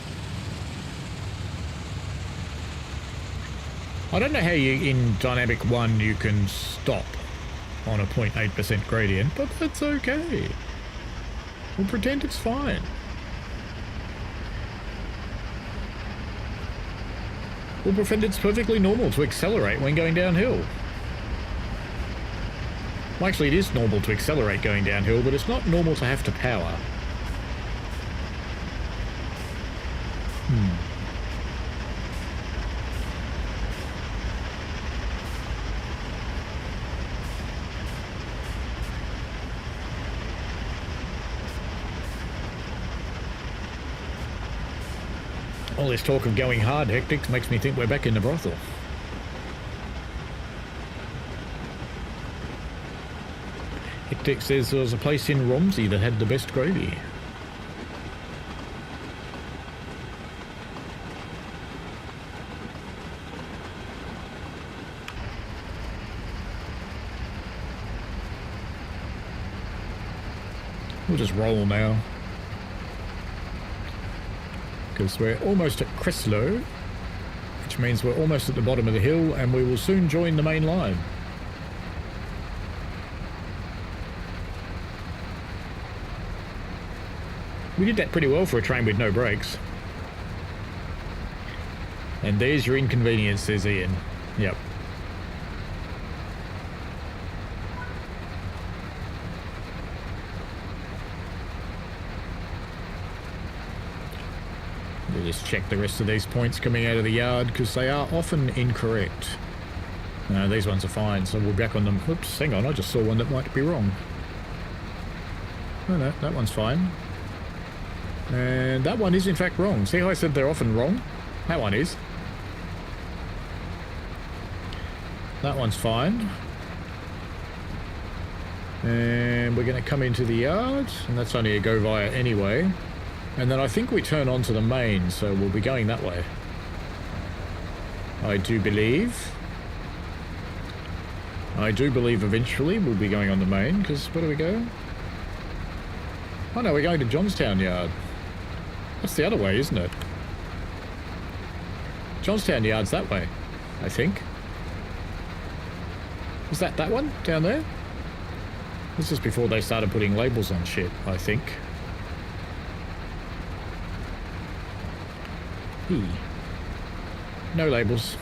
I don't know how you, in Dynamic 1, you can stop on a 0.8% gradient, but that's okay. We'll pretend it's fine. Well, Prophet, it's perfectly normal to accelerate when going downhill. Well, actually, it is normal to accelerate going downhill, but it's not normal to have to power. All this talk of going hard, Hectic, makes me think we're back in the brothel. Hectic says there was a place in Romsey that had the best gravy. We'll just roll now, because we're almost at Creslow, which means we're almost at the bottom of the hill, and we will soon join the main line. We did that pretty well for a train with no brakes. And there's your inconvenience, says Ian. Yep. We'll just check the rest of these points coming out of the yard, because they are often incorrect. No, these ones are fine, so we'll be back on them. Oops, hang on, I just saw one that might be wrong. No, that one's fine. And that one is in fact wrong. See how I said they're often wrong? That one is. That one's fine. And we're going to come into the yard, and that's only a go via anyway. And then I think we turn onto the main, so we'll be going that way. I do believe eventually we'll be going on the main, because where do we go? Oh no, we're going to Johnstown Yard. That's the other way, isn't it? Johnstown Yard's that way, I think. Is that one down there? This is before they started putting labels on shit, I think. No labels.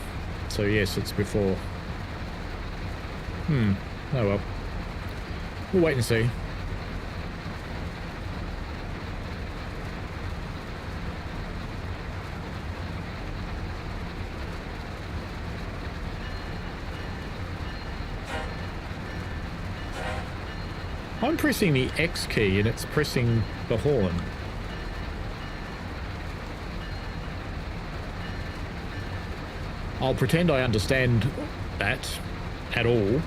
So yes, it's before. Oh well. We'll wait and see. I'm pressing the X key and it's pressing the horn. I'll pretend I understand that at all.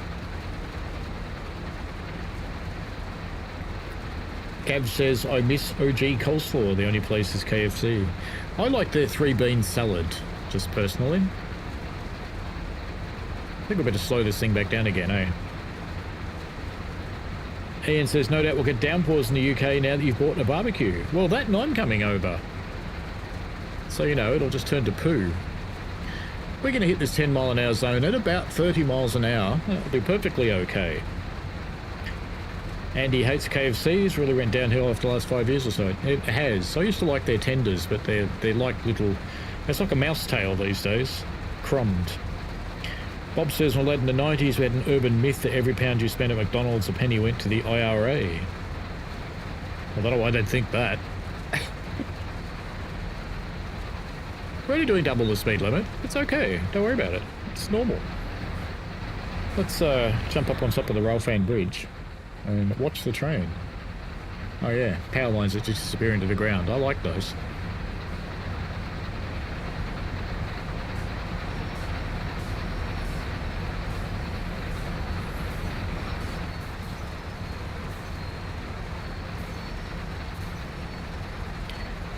Gav says, I miss OG coleslaw. The only place is KFC. I like their 3-bean salad, just personally. I think we better slow this thing back down again, eh? Ian says, no doubt we'll get downpours in the UK now that you've bought a barbecue. Well, that and I'm coming over. So, you know, it'll just turn to poo. We're going to hit this 10-mile-an-hour zone at about 30 miles an hour. That'll be perfectly okay. Andy hates KFCs, really went downhill after the last 5 years or so. It has. I used to like their tenders, but they're like little... It's like a mouse tail these days. Crumbed. Bob says, well, in the 90s we had an urban myth that every pound you spent at McDonald's, a penny went to the IRA. I don't know why they'd think that. We're only doing double the speed limit. It's okay. Don't worry about it. It's normal. Let's jump up on top of the Railfan Bridge and watch the train. Oh yeah, power lines that just disappear into the ground. I like those.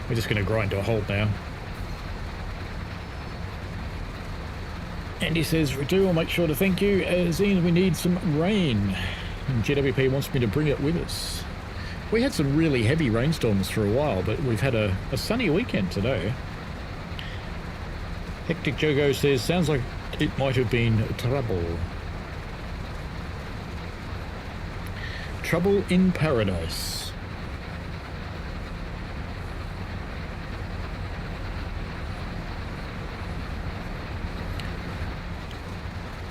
We're just going to grind to a halt now. Andy says, Ritu, I'll make sure to thank you. Ian, we need some rain. And GWP wants me to bring it with us. We had some really heavy rainstorms for a while, but we've had a sunny weekend today. Hectic Jogo says, sounds like it might have been trouble. Trouble in paradise.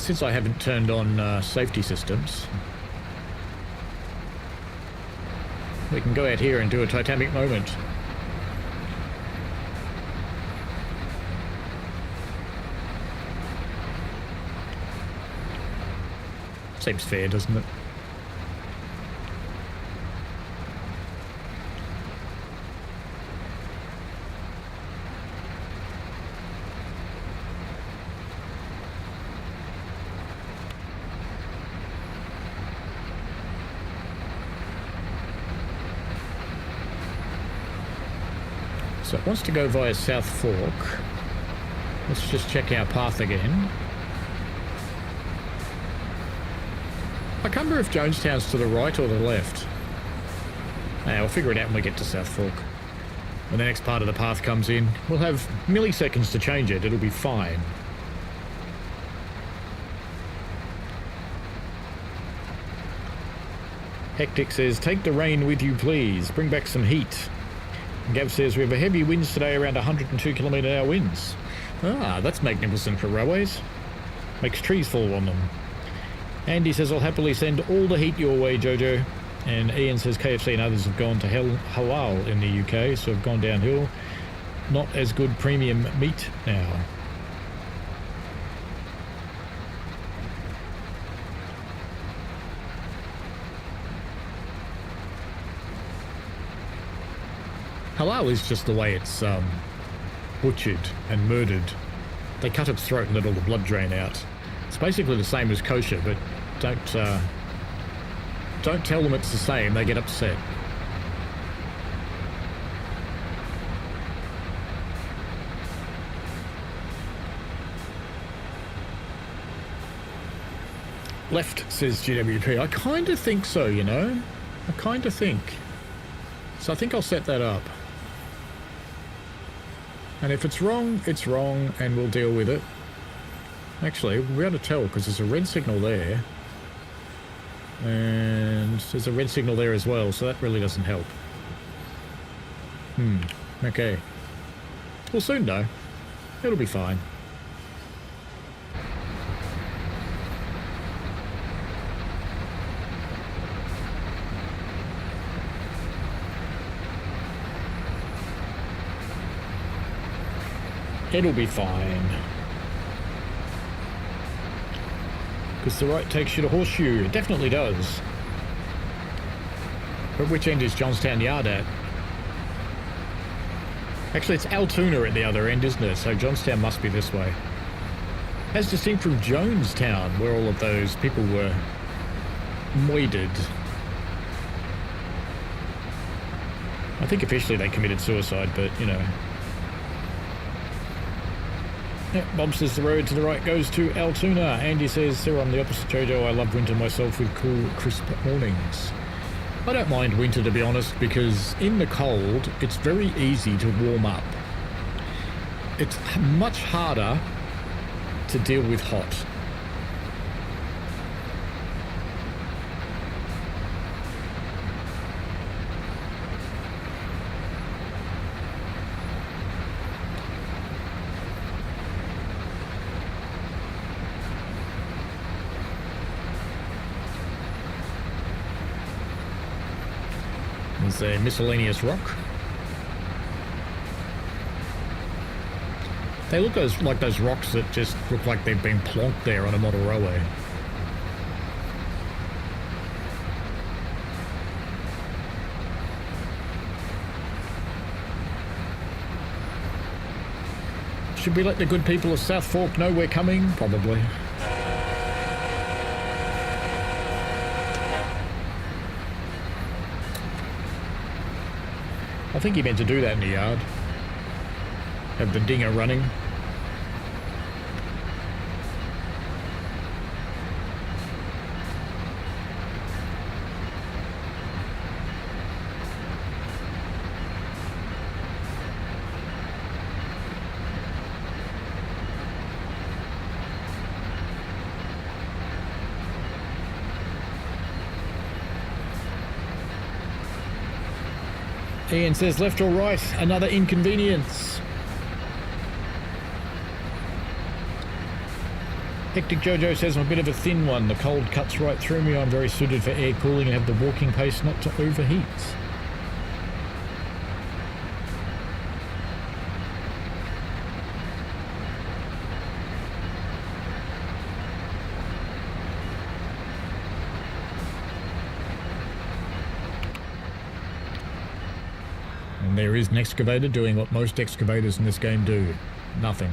since I haven't turned on safety systems, we can go out here and do a Titanic moment. Seems fair, doesn't it? So it wants to go via South Fork. Let's just check our path again. I can't remember if Jonestown's to the right or the left. We'll figure it out when we get to South Fork. When the next part of the path comes in, we'll have milliseconds to change it. It'll be fine. Hectic says, take the rain with you, please. Bring back some heat. Gav says, we have a heavy winds today, around 102 km/h winds. Ah, that's magnificent for railways. Makes trees fall on them. Andy says, I'll happily send all the heat your way, Jojo. And Ian says, KFC and others have gone to halal in the UK, so have gone downhill. Not as good premium meat now. Halal is just the way it's butchered and murdered. They cut its throat and let all the blood drain out. It's basically the same as kosher, but don't tell them it's the same, they get upset. Left, says GWP. I kind of think so, you know? I kind of think. So I think I'll set that up. And if it's wrong, and we'll deal with it. Actually, we'll be able to tell because there's a red signal there. And there's a red signal there as well, so that really doesn't help. Okay. We'll soon know. It'll be fine. It'll be fine. Because the right takes you to Horseshoe. It definitely does. But which end is Johnstown Yard at? Actually, it's Altoona at the other end, isn't it? So Johnstown must be this way. As distinct from Jonestown, where all of those people were moided. I think officially they committed suicide, but, you know. Yeah, Bob says the road to the right goes to Altoona. Andy says they're on the opposite, Jojo. I love winter myself with cool, crisp mornings. I don't mind winter, to be honest, because in the cold, it's very easy to warm up. It's much harder to deal with hot. There's a miscellaneous rock. They look like those rocks that just look like they've been plonked there on a model railway. Should we let the good people of South Fork know we're coming? Probably. I think he meant to do that in the yard. Have the dinger running. Ian says left or right, another inconvenience. Hectic Jojo says I'm a bit of a thin one. The cold cuts right through me. I'm very suited for air cooling and have the walking pace not to overheat. And there is an excavator doing what most excavators in this game do. Nothing.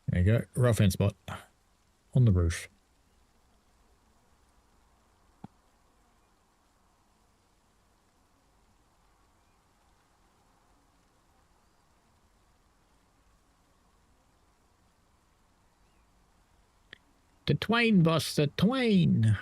There you go, rough end spot on the roof. The Twain, boss, the Twain.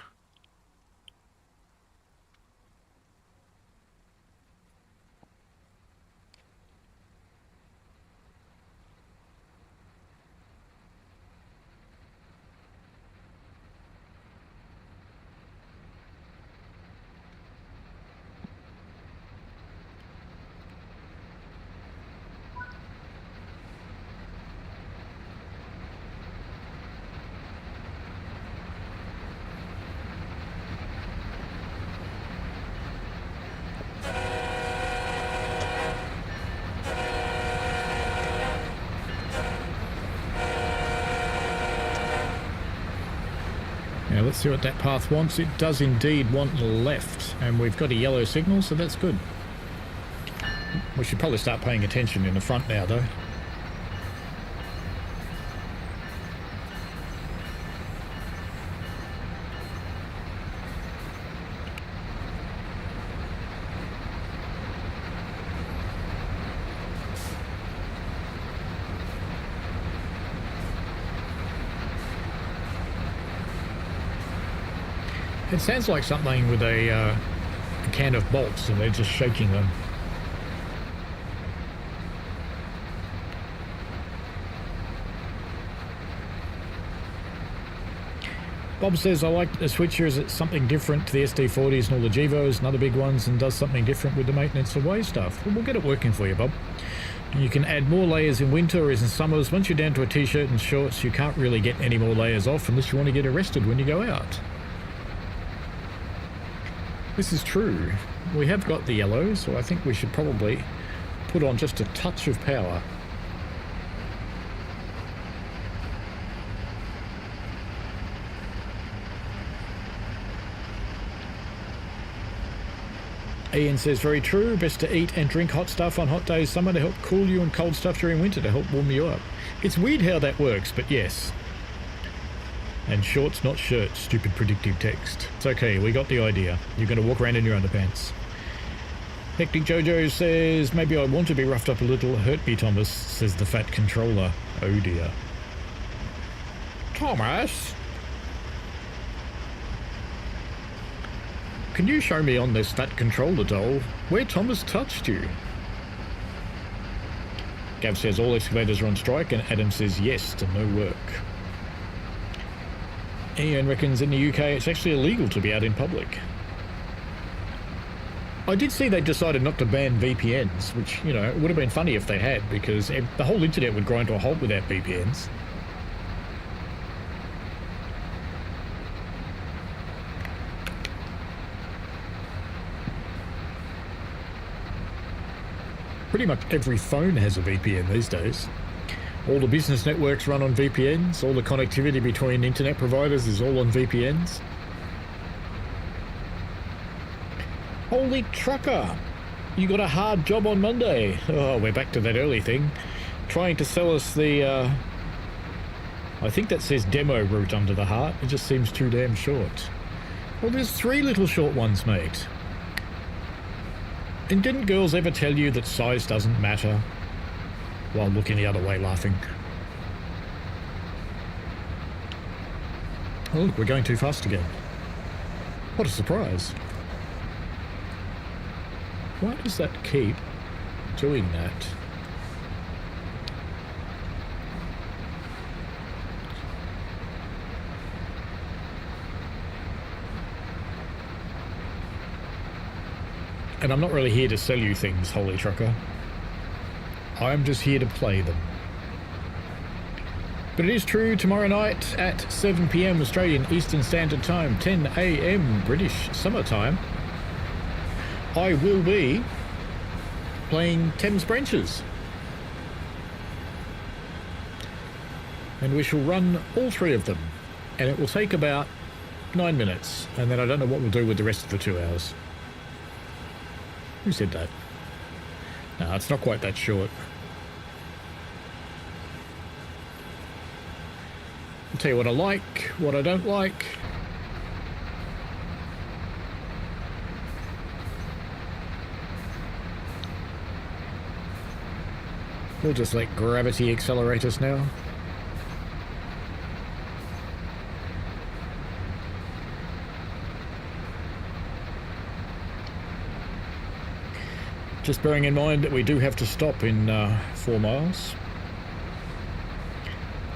Now let's see what that path wants. It does indeed want left, and we've got a yellow signal, so that's good. We should probably start paying attention in the front now, though. It sounds like something with a can of bolts and they're just shaking them. Bob says, I like the switcher as it's something different to the SD40s and all the Gevos and other big ones, and does something different with the maintenance away stuff. Well, we'll get it working for you, Bob. You can add more layers in winter or as in summers. Once you're down to a t-shirt and shorts, you can't really get any more layers off unless you want to get arrested when you go out. This is true. We have got the yellow, so I think we should probably put on just a touch of power. Ian says, very true. Best to eat and drink hot stuff on hot days summer to help cool you, and cold stuff during winter to help warm you up. It's weird how that works, but yes. And shorts, not shirts, stupid predictive text. It's okay, we got the idea. You're going to walk around in your underpants. Hectic Jojo says, maybe I want to be roughed up a little. Hurt me, Thomas, says the fat controller. Oh dear. Thomas? Can you show me on this fat controller doll where Thomas touched you? Gav says all excavators are on strike, and Adam says yes to no work. Ian reckons in the UK it's actually illegal to be out in public. I did see they decided not to ban VPNs, which, you know, it would have been funny if they had, because the whole internet would grind to a halt without VPNs. Pretty much every phone has a VPN these days. All the business networks run on VPNs. All the connectivity between internet providers is all on VPNs. Holy trucker! You got a hard job on Monday. Oh, we're back to that early thing. Trying to sell us the, I think that says demo route under the heart. It just seems too damn short. Well, there's 3 little short ones, mate. And didn't girls ever tell you that size doesn't matter? While looking the other way, laughing. Oh, look, we're going too fast again. What a surprise. Why does that keep doing that? And I'm not really here to sell you things, Holy Trucker. I'm just here to play them. But it is true, tomorrow night at 7 PM Australian Eastern Standard Time, 10 AM British Summer Time, I will be playing Thames Branches. And we shall run all 3 of them. And it will take about 9 minutes. And then I don't know what we'll do with the rest of the 2 hours. Who said that? No, it's not quite that short. I'll tell you what I like, what I don't like. We'll just let gravity accelerate us now. Just bearing in mind that we do have to stop in 4 miles.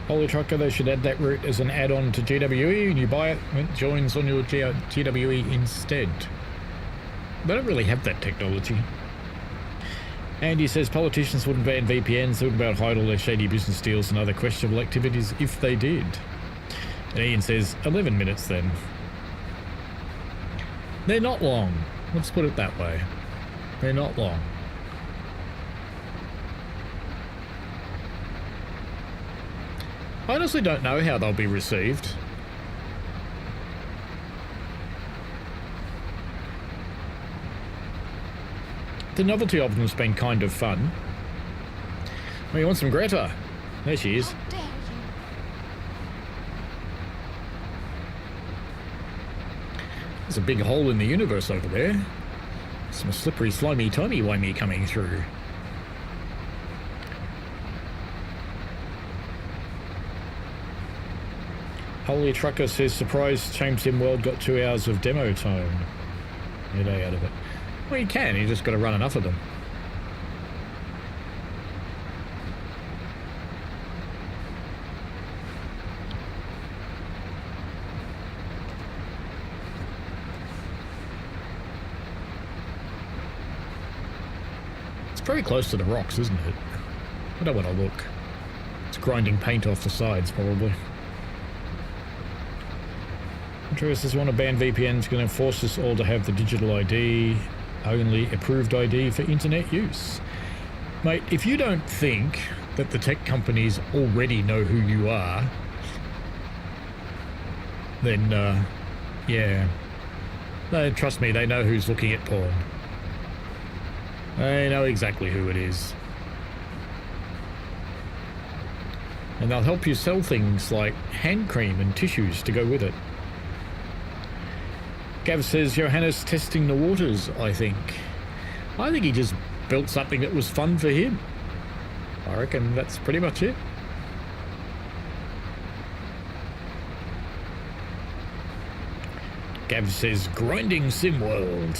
Holy Trucker, they should add that route as an add-on to GWE, and you buy it, and it joins on your GWE instead. They don't really have that technology. Andy says politicians wouldn't ban VPNs, they wouldn't about hide all their shady business deals and other questionable activities if they did. And Ian says, 11 minutes then. They're not long. Let's put it that way. They're not long. I honestly don't know how they'll be received. The novelty of them's been kind of fun. Oh, you want some Greta? There she is. How dare you? There's a big hole in the universe over there. Some slippery, slimy, timey-wimey coming through. Holy Trucker says, surprised James Sim World got 2 hours of demo time. Get A out of it. Well, you can, you just got to run enough of them. It's very close to the rocks, isn't it? I don't want to look. It's grinding paint off the sides, probably. Andreas says, want to ban VPNs, going to force us all to have the digital ID, only approved ID for internet use. Mate, if you don't think that the tech companies already know who you are, then, yeah. Trust me, they know who's looking at porn. They know exactly who it is. And they'll help you sell things like hand cream and tissues to go with it. Gav says, Johannes testing the waters, I think. I think he just built something that was fun for him. I reckon that's pretty much it. Gav says, grinding sim world.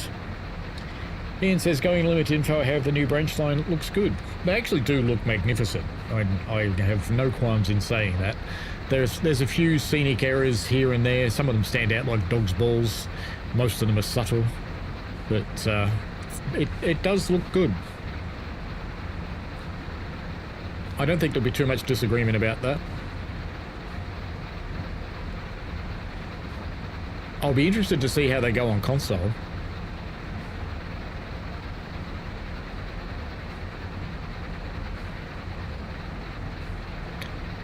Ian says, going limit info, I have the new branch line, it looks good. They actually do look magnificent. I have no qualms in saying that. There's a few scenic errors here and there. Some of them stand out like dog's balls. Most of them are subtle. But it does look good. I don't think there'll be too much disagreement about that. I'll be interested to see how they go on console.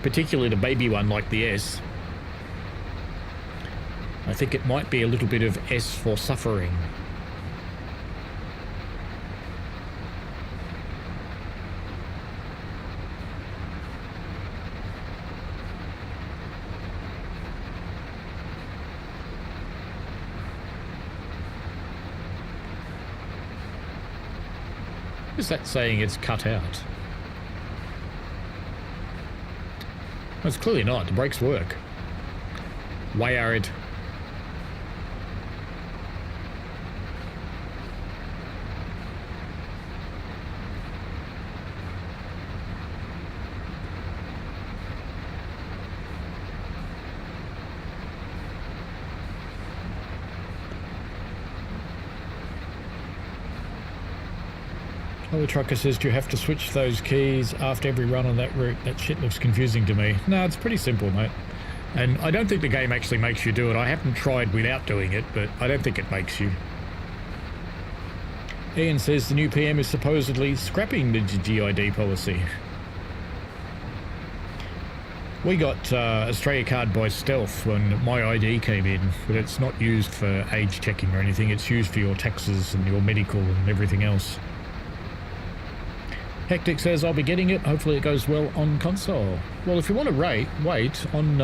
Particularly the baby one like the S. I think it might be a little bit of S for suffering. Is that saying it's cut out? Well, it's clearly not. The brakes work. Way arid. Holy Trucker says, do you have to switch those keys after every run on that route? That shit looks confusing to me. No, it's pretty simple, mate. And I don't think the game actually makes you do it. I haven't tried without doing it, but I don't think it makes you. Ian says the new PM is supposedly scrapping the GID policy. We got Australia card by stealth when my ID came in, but it's not used for age checking or anything. It's used for your taxes and your medical and everything else. Hectic says, I'll be getting it. Hopefully it goes well on console. Well, if you want to wait on...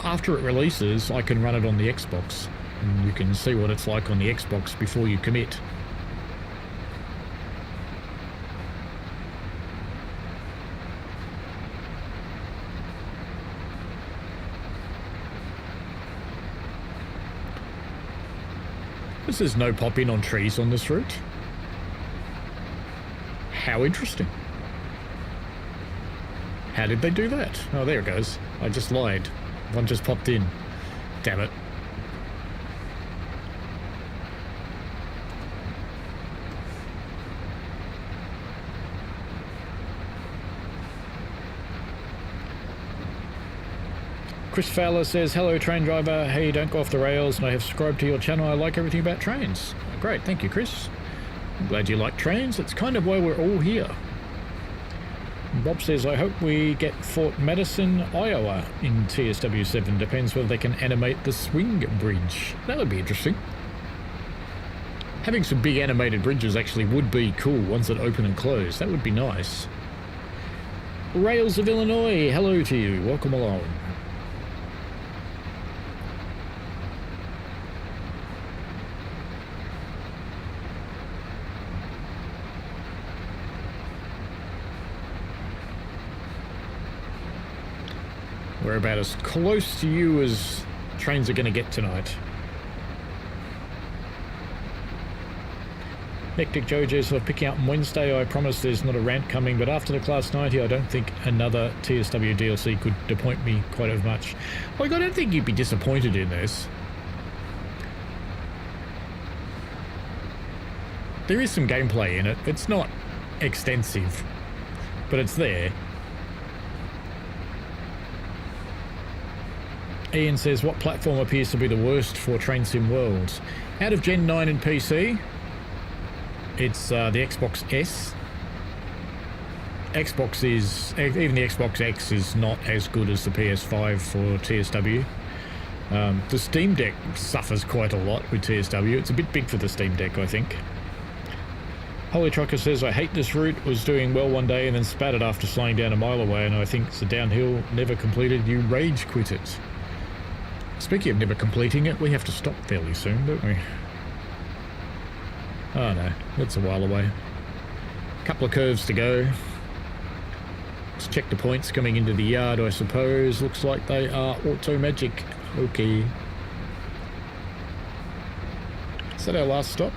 after it releases, I can run it on the Xbox. And you can see what it's like on the Xbox before you commit. There's no pop-in on trees on this route. How interesting. How did they do that? Oh, there it goes. I just lied. One just popped in. Damn it. Chris Fowler says, hello train driver, hey, don't go off the rails, and I have subscribed to your channel. I like everything about trains. Great, thank you, Chris. I'm glad you like trains. It's kind of why we're all here. Bob says, I hope we get Fort Madison, Iowa in TSW 7. Depends whether they can animate the swing bridge. That would be interesting. Having some big animated bridges actually would be cool, ones that open and close. That would be nice. Rails of Illinois, hello to you. Welcome along. We're about as close to you as trains are going to get tonight. Hectic Jojo says, picking up on Wednesday. I promise there's not a rant coming, but after the Class 90, I don't think another TSW DLC could disappoint me quite as much. Like, I don't think you'd be disappointed in this. There is some gameplay in it. It's not extensive, but it's there. Ian says, what platform appears to be the worst for Train Sim Worlds? Out of Gen 9 and PC, it's the Xbox S. Xbox is, even the Xbox X is not as good as the PS5 for TSW. The Steam Deck suffers quite a lot with TSW. It's a bit big for the Steam Deck, I think. Holy Trucker says, I hate this route, was doing well one day and then spat it after slowing down a mile away, and I think it's a downhill, never completed, you rage quit it. Speaking of never completing it, we have to stop fairly soon, don't we? Oh no, that's a while away. Couple of curves to go. Let's check the points coming into the yard, I suppose. Looks like they are auto magic. Okay. Is that our last stop?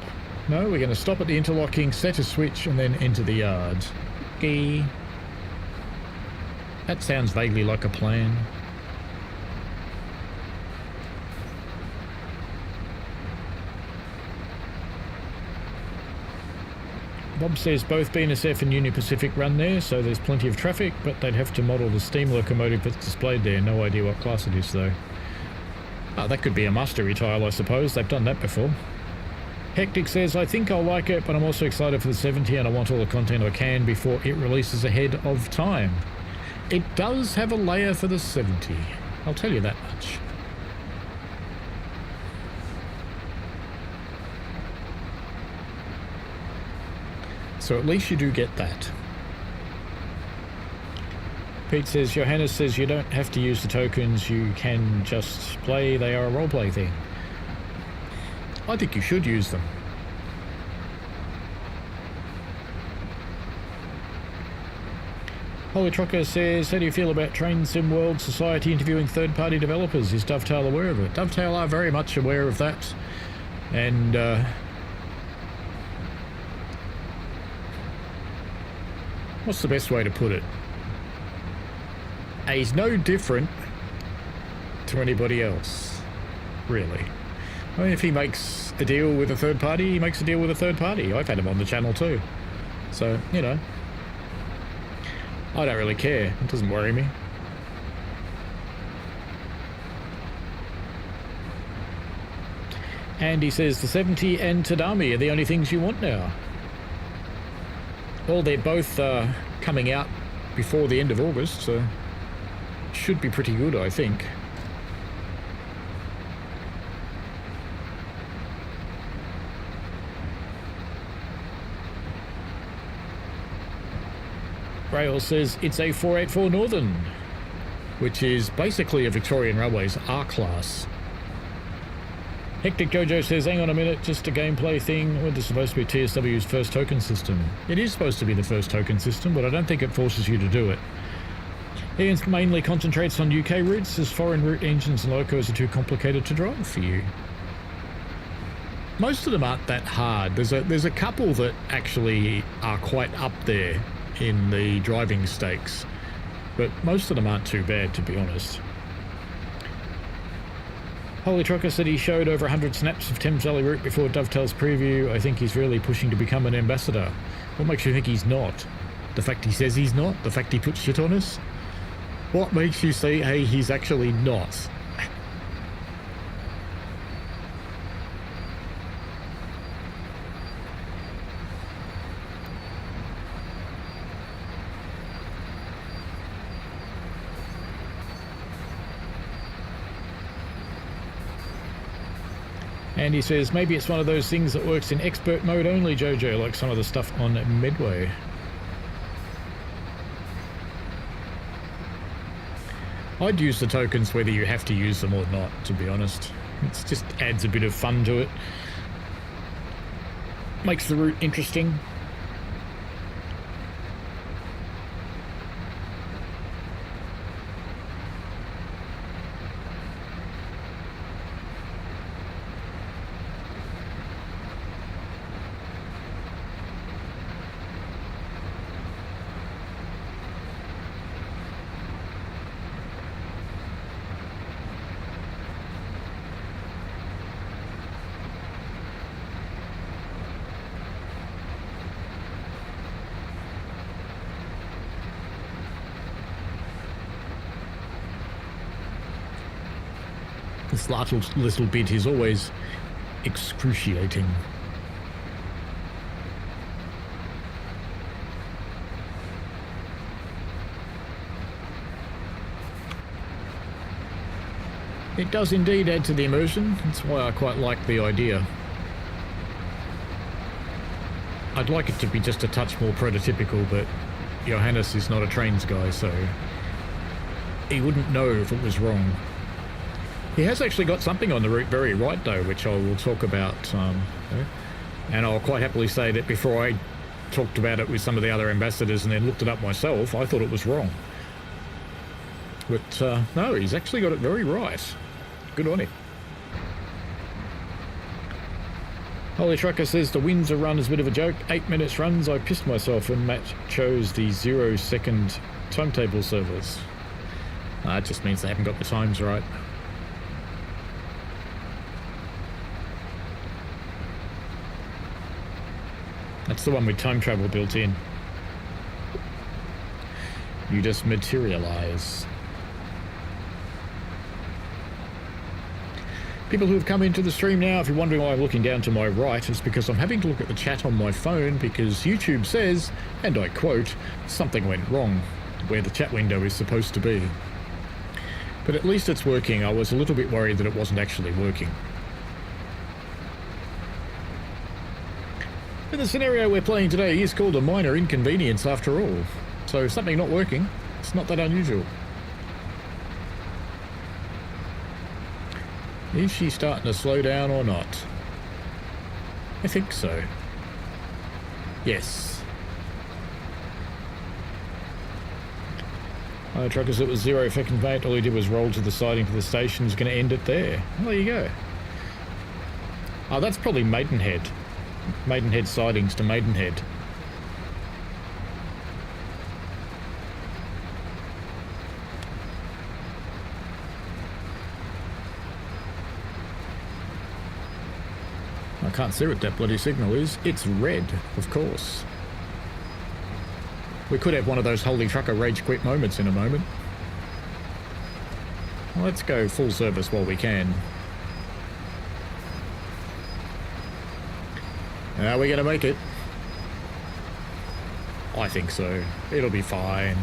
No, we're going to stop at the interlocking, set a switch, and then enter the yard. Okay. That sounds vaguely like a plan. Bob says both BNSF and Union Pacific run there, so there's plenty of traffic, but they'd have to model the steam locomotive that's displayed there. No idea what class it is, though. Oh, that could be a mastery tile, I suppose. They've done that before. Hectic says, I think I'll like it, but I'm also excited for the 70, and I want all the content I can before it releases ahead of time. It does have a layer for the 70. I'll tell you that much. So at least you do get that. Pete says, Johannes says you don't have to use the tokens, you can just play, they are a roleplay thing. I think you should use them. Holy Trucker says, how do you feel about Train Sim World Society interviewing third-party developers? Is Dovetail aware of it? Dovetail are very much aware of that. And, what's the best way to put it? He's no different to anybody else, really. I mean, if he makes a deal with a third party, he makes a deal with a third party. I've had him on the channel too. So, you know, I don't really care. It doesn't worry me. And he says the 70 and Tadami are the only things you want now. Well, they're both coming out before the end of August, so should be pretty good, I think. Rail says it's a 484 Northern, which is basically a Victorian Railways R-Class. Hectic Jojo says, hang on a minute, just a gameplay thing. Well, this is supposed to be TSW's first token system. It is supposed to be the first token system, but I don't think it forces you to do it. It mainly concentrates on UK routes, as foreign route engines and locos are too complicated to drive for you. Most of them aren't that hard. There's a couple that actually are quite up there in the driving stakes, but most of them aren't too bad, to be honest. Holy Trucker said he showed over 100 snaps of Thames Valley route before Dovetail's preview. I think he's really pushing to become an ambassador. What makes you think he's not? The fact he says he's not? The fact he puts shit on us? What makes you say, hey, he's actually not? And he says, maybe it's one of those things that works in expert mode only, Jojo, like some of the stuff on Medway. I'd use the tokens whether you have to use them or not, to be honest. It just adds a bit of fun to it. Makes the route interesting. This last little bit is always excruciating. It does indeed add to the immersion. That's why I quite like the idea. I'd like it to be just a touch more prototypical, but Johannes is not a trains guy, so he wouldn't know if it was wrong. He has actually got something on the route very right, though, which I will talk about. And I'll quite happily say that before I talked about it with some of the other ambassadors and then looked it up myself, I thought it was wrong. But no, he's actually got it very right. Good on him. Holy Trucker says the Windsor run is a bit of a joke. 8 minutes runs. I pissed myself when Matt chose the 0-second timetable servers. It just means they haven't got the times right. That's the one with time travel built in. You just materialize. People who have come into the stream now, if you're wondering why I'm looking down to my right, it's because I'm having to look at the chat on my phone because YouTube says, and I quote, something went wrong where the chat window is supposed to be. But at least it's working. I was a little bit worried that it wasn't actually working. And the scenario we're playing today is called a minor inconvenience after all. So something not working, it's not that unusual. Is she starting to slow down or not? I think so. Yes. Truckers, it was 0-second mate. All he did was roll to the siding for the station. He's going to end it there. Well, there you go. Oh, that's probably Maidenhead. Maidenhead sidings to Maidenhead. I can't see what that bloody signal is. It's red, of course. We could have one of those holy trucker rage quit moments in a moment. Let's go full service while we can. Are we going to make it? I think so. It'll be fine.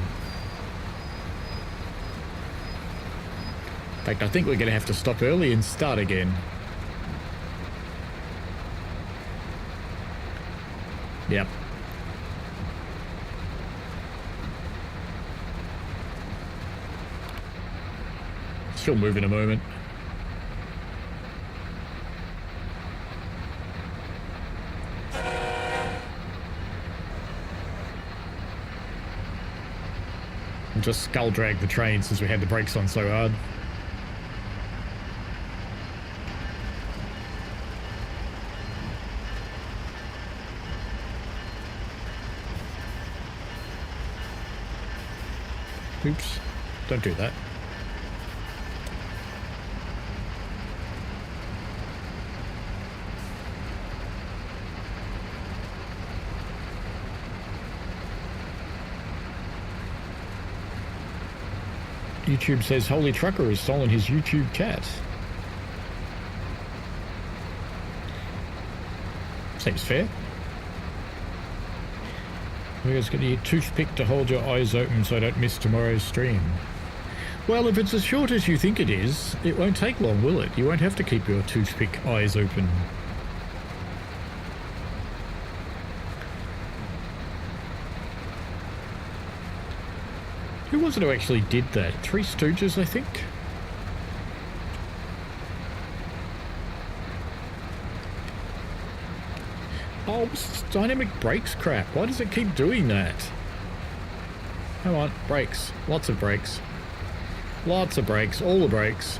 In fact, I think we're going to have to stop early and start again. Yep. She'll move in a moment. We'll just skull drag the train since we had the brakes on so hard. Oops, don't do that. YouTube says Holy Trucker has stolen his YouTube chat. Seems fair. You guys got your toothpick to hold your eyes open so I don't miss tomorrow's stream. Well, if it's as short as you think it is, it won't take long, will it? You won't have to keep your toothpick eyes open. Who was it who actually did that? Three Stooges, I think? Oh, what's this dynamic brakes crap? Why does it keep doing that? Come on, brakes. Lots of brakes. Lots of brakes. All the brakes.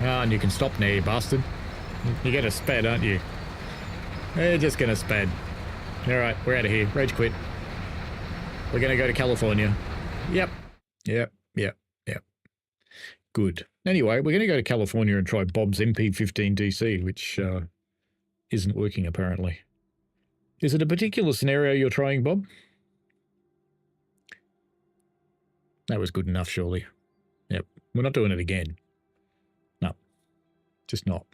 Ah, and you can stop now, you bastard. You're gonna spad, aren't you? You're just gonna spad. Alright, we're out of here. Rage quit. We're gonna go to California. Yep. Good. Anyway, we're gonna go to California and try Bob's MP15 DC, which isn't working apparently. Is it a particular scenario you're trying, Bob? That was good enough, surely. Yep. We're not doing it again. No. Just not.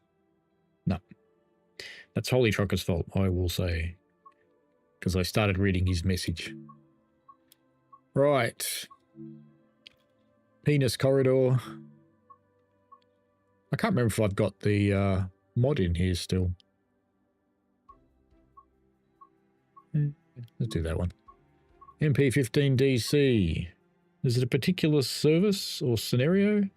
No. That's Holy Trucker's fault, I will say. Because I started reading his message. Right. Penis corridor. I can't remember if I've got the mod in here still. Let's do that one. MP15 DC. Is it a particular service or scenario?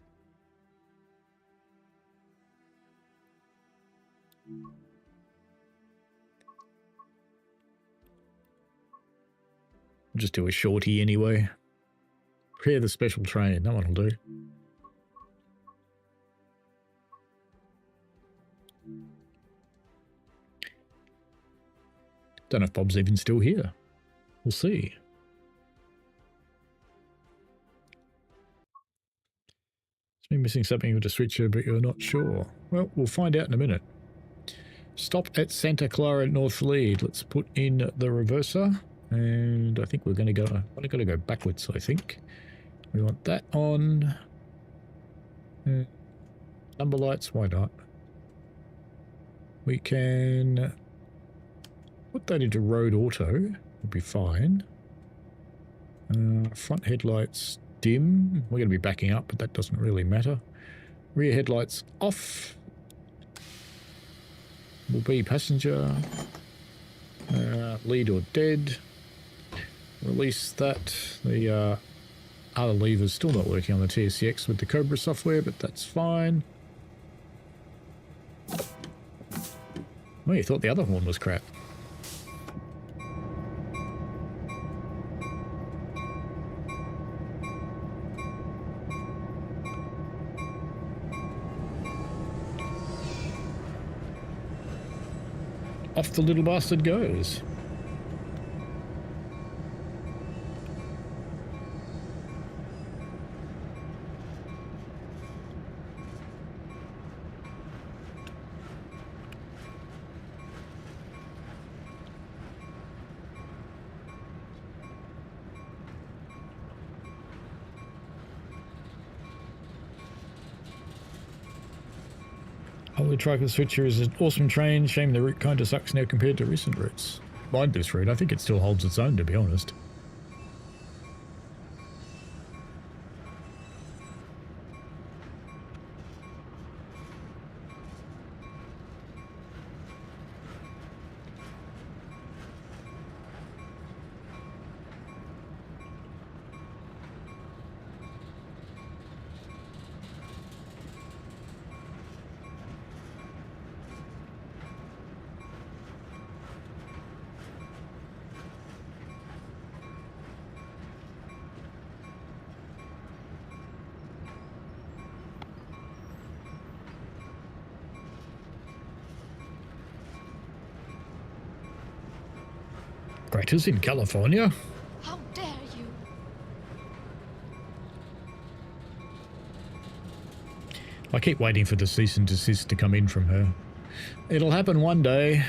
I'll just do a shorty anyway. Prepare the special train. That one will do. Don't know if Bob's even still here. We'll see. It's been missing something with the switcher, but you're not sure. Well, we'll find out in a minute. Stop at Santa Clara North Lead. Let's put in the reverser. And I think we're going to go... I'm going to go backwards, I think. We want that on. Number lights, why not? We can put that into road auto. Would be fine. Front headlights dim. We're going to be backing up, but that doesn't really matter. Rear headlights off. Will be passenger. Lead or dead. Release that. The other lever's still not working on the TSCX with the Cobra software, but that's fine. Well, you thought the other horn was crap. Off the little bastard goes. Holy Trucker Switcher is an awesome train. Shame the route kind of sucks now compared to recent routes. Mind this route, I think it still holds its own, to be honest. Craters in California? How dare you? I keep waiting for the cease and desist to come in from her. It'll happen one day.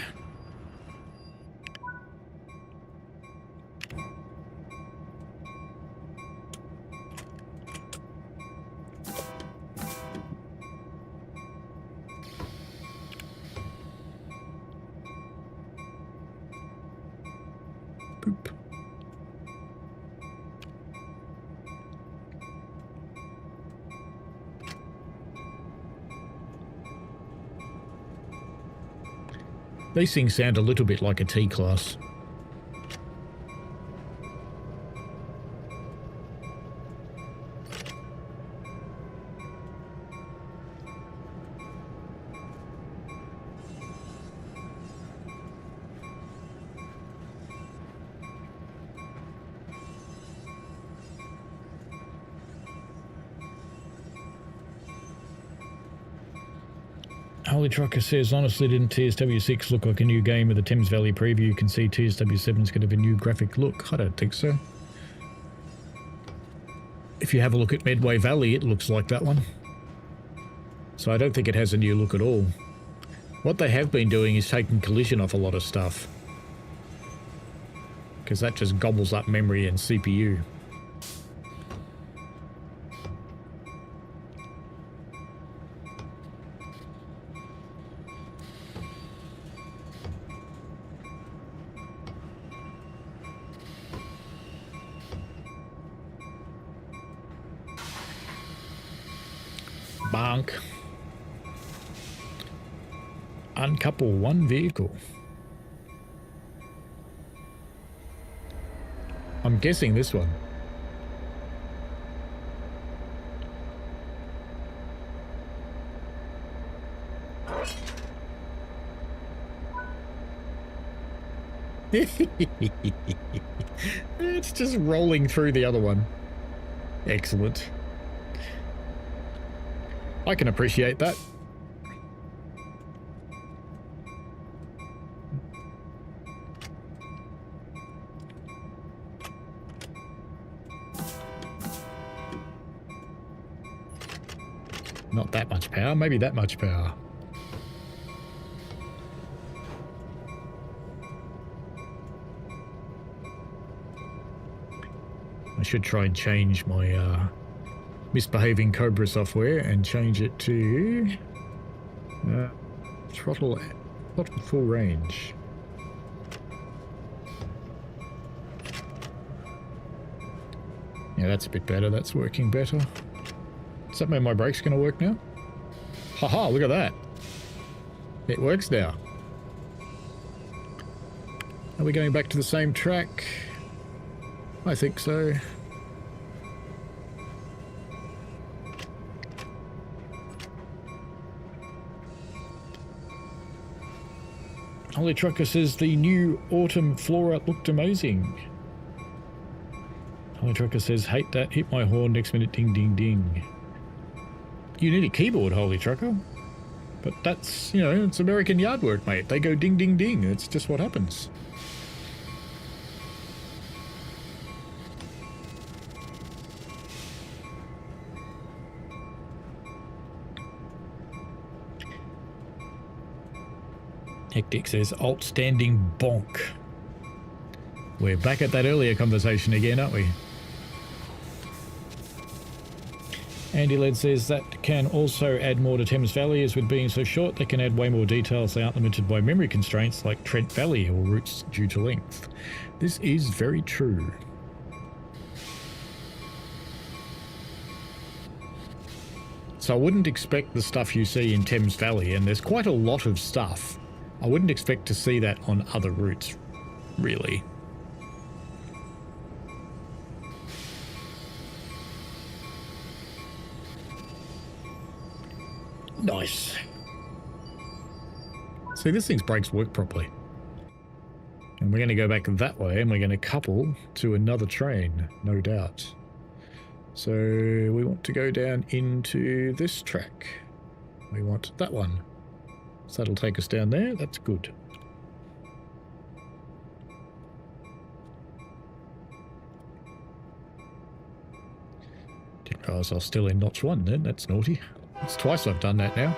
Boop. These things sound a little bit like a T-class. Holy Trucker says, honestly, didn't TSW6 look like a new game with the Thames Valley preview? You can see TSW7's going to have a new graphic look. I don't think so. If you have a look at Medway Valley, it looks like that one. So I don't think it has a new look at all. What they have been doing is taking collision off a lot of stuff, because that just gobbles up memory and CPU. Bonk. Uncouple one vehicle. I'm guessing this one. It's just rolling through the other one. Excellent. I can appreciate that. Not that much power, maybe that much power. I should try and change my misbehaving Cobra software and change it to throttle full range. Yeah, that's a bit better. That's working better. Does that mean my brake's going to work now? Haha, look at that. It works now. Are we going back to the same track? I think so. Holy Trucker says the new autumn flora looked amazing. Holy Trucker says, hate that, hit my horn, next minute ding ding ding. You need a keyboard, Holy Trucker. But that's, you know, it's American yard work, mate. They go ding ding ding. It's just what happens. Hectic says, outstanding bonk. We're back at that earlier conversation again, aren't we? Andy Led says that can also add more to Thames Valley, as with being so short, they can add way more details. They aren't limited by memory constraints like Trent Valley or routes due to length. This is very true. So I wouldn't expect the stuff you see in Thames Valley, and there's quite a lot of stuff. I wouldn't expect to see that on other routes, really. Nice. See, this thing's brakes work properly. And we're going to go back that way, and we're going to couple to another train, no doubt. So we want to go down into this track. We want that one. So that'll take us down there. That's good. Didn't realise I was still in notch 1 then. That's naughty. It's twice I've done that now.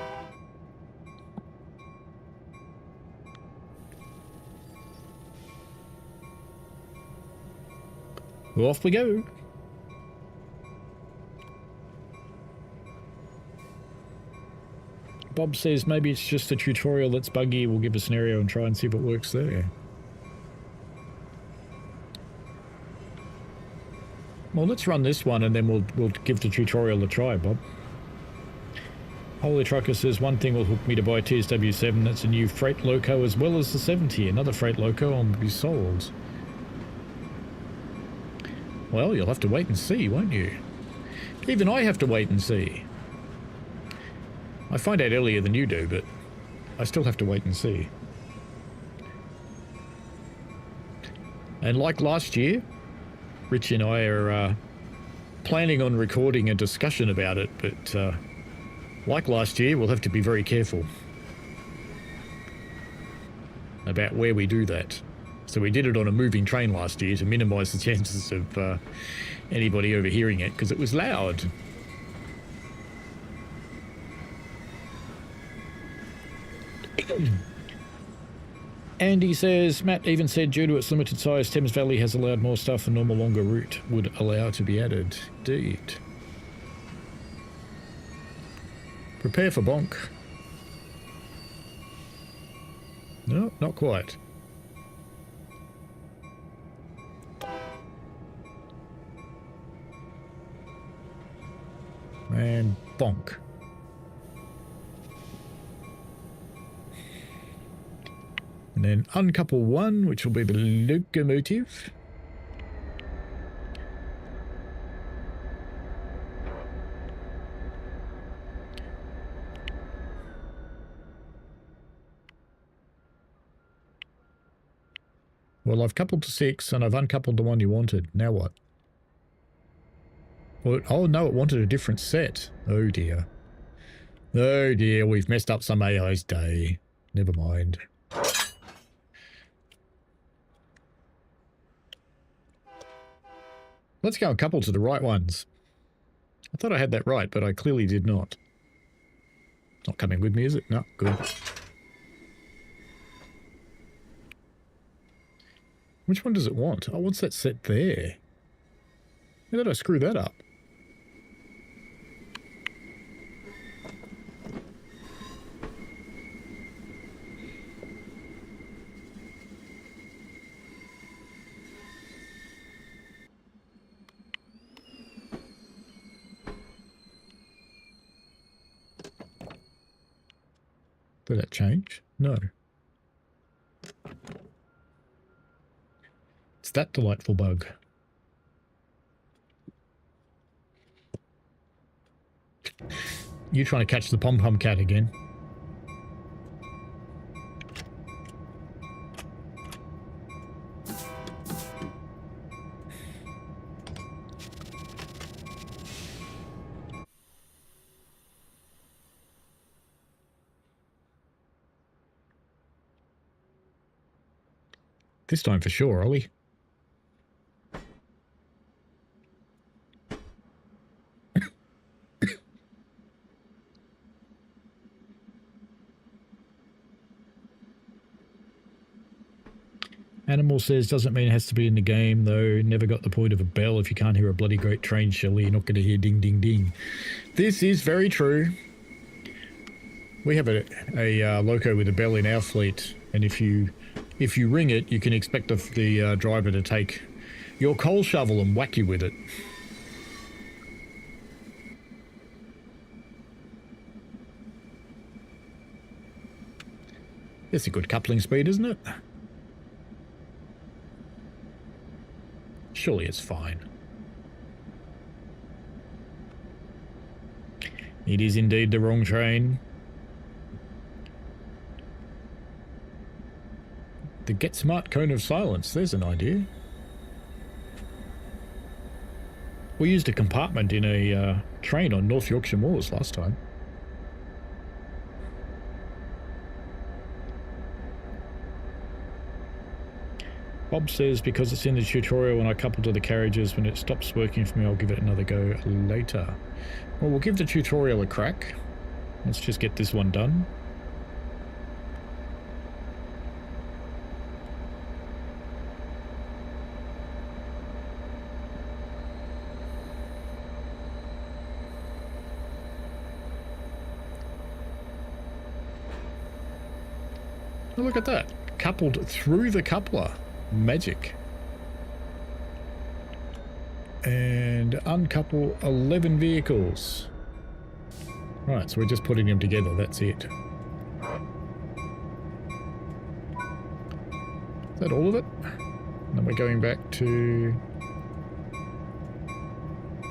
Well, off we go. Bob says maybe it's just a tutorial that's buggy. We'll give a scenario and try and see if it works there. Well, let's run this one and then we'll give the tutorial a try, Bob. Holy Trucker says one thing will hook me to buy TSW7. That's a new freight loco as well as the 70. Another freight loco will be sold. Well, you'll have to wait and see, won't you? Even I have to wait and see. I find out earlier than you do, but I still have to wait and see. And like last year, Rich and I are planning on recording a discussion about it, but like last year, we'll have to be very careful about where we do that. So we did it on a moving train last year to minimise the chances of anybody overhearing it, because it was loud. Andy says, Matt even said due to its limited size, Thames Valley has allowed more stuff a normal longer route would allow to be added. Indeed. Prepare for bonk. No, not quite. And bonk. And then uncouple one, which will be the locomotive. Well, I've coupled to 6 and I've uncoupled the one you wanted. Now what? Well, oh no, it wanted a different set. Oh dear. Oh dear, we've messed up some AI's day. Never mind. Let's go and couple to the right ones. I thought I had that right, but I clearly did not. It's not coming with me, is it? No, good. Which one does it want? Oh, what's that set there? How did I screw that up? Did that change? No. It's that delightful bug. You trying to catch the pom-pom cat again? This time for sure, Ollie. Animal says, doesn't mean it has to be in the game, though. Never got the point of a bell. If you can't hear a bloody great train, Shelley, you're not going to hear ding, ding, ding. This is very true. We have a loco with a bell in our fleet, and if you ring it, you can expect the driver to take your coal shovel and whack you with it. It's a good coupling speed, isn't it? Surely it's fine. It is indeed the wrong train. The Get Smart Cone of Silence. There's an idea. We used a compartment in a train on North Yorkshire Moors last time. Bob says, because it's in the tutorial when I couple to the carriages, when it stops working for me, I'll give it another go later. Well, we'll give the tutorial a crack. Let's just get this one done. Oh, look at that. Coupled through the coupler. Magic. And uncouple 11 vehicles. Right, so we're just putting them together, that's it. Is that all of it? And then we're going back to...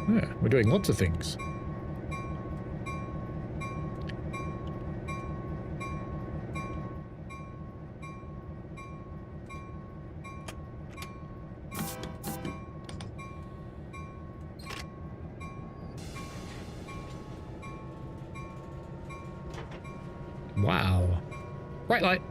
Yeah, we're doing lots of things. Wow. Bright light.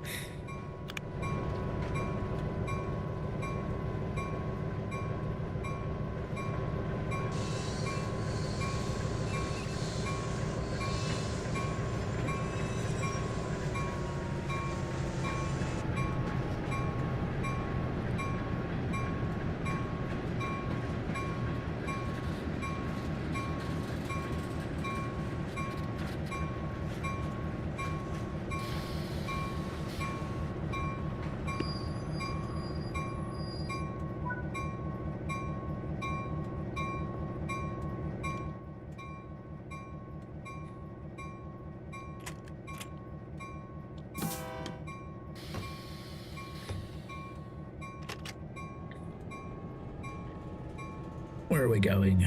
Where are we going?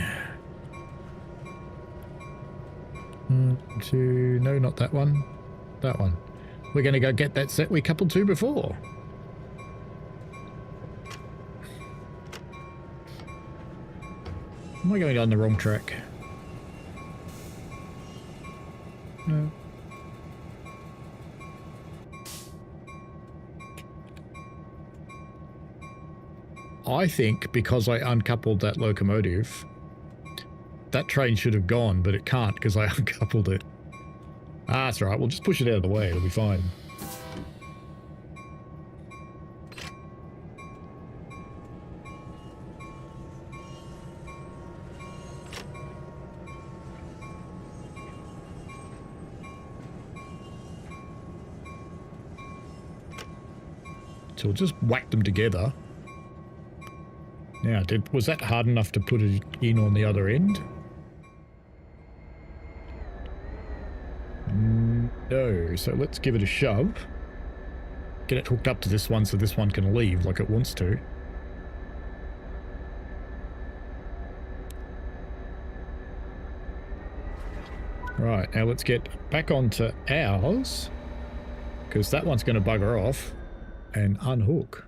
No, not that one. That one. We're going to go get that set we coupled to before. Am I going on the wrong track? No. I think because I uncoupled that locomotive, that train should have gone, but it can't because I uncoupled it. Ah, that's right. We'll just push it out of the way. It'll be fine. So we'll just whack them together. Now, was that hard enough to put it in on the other end? No, so let's give it a shove. Get it hooked up to this one so this one can leave like it wants to. Right, now let's get back onto ours, because that one's going to bugger off and unhook.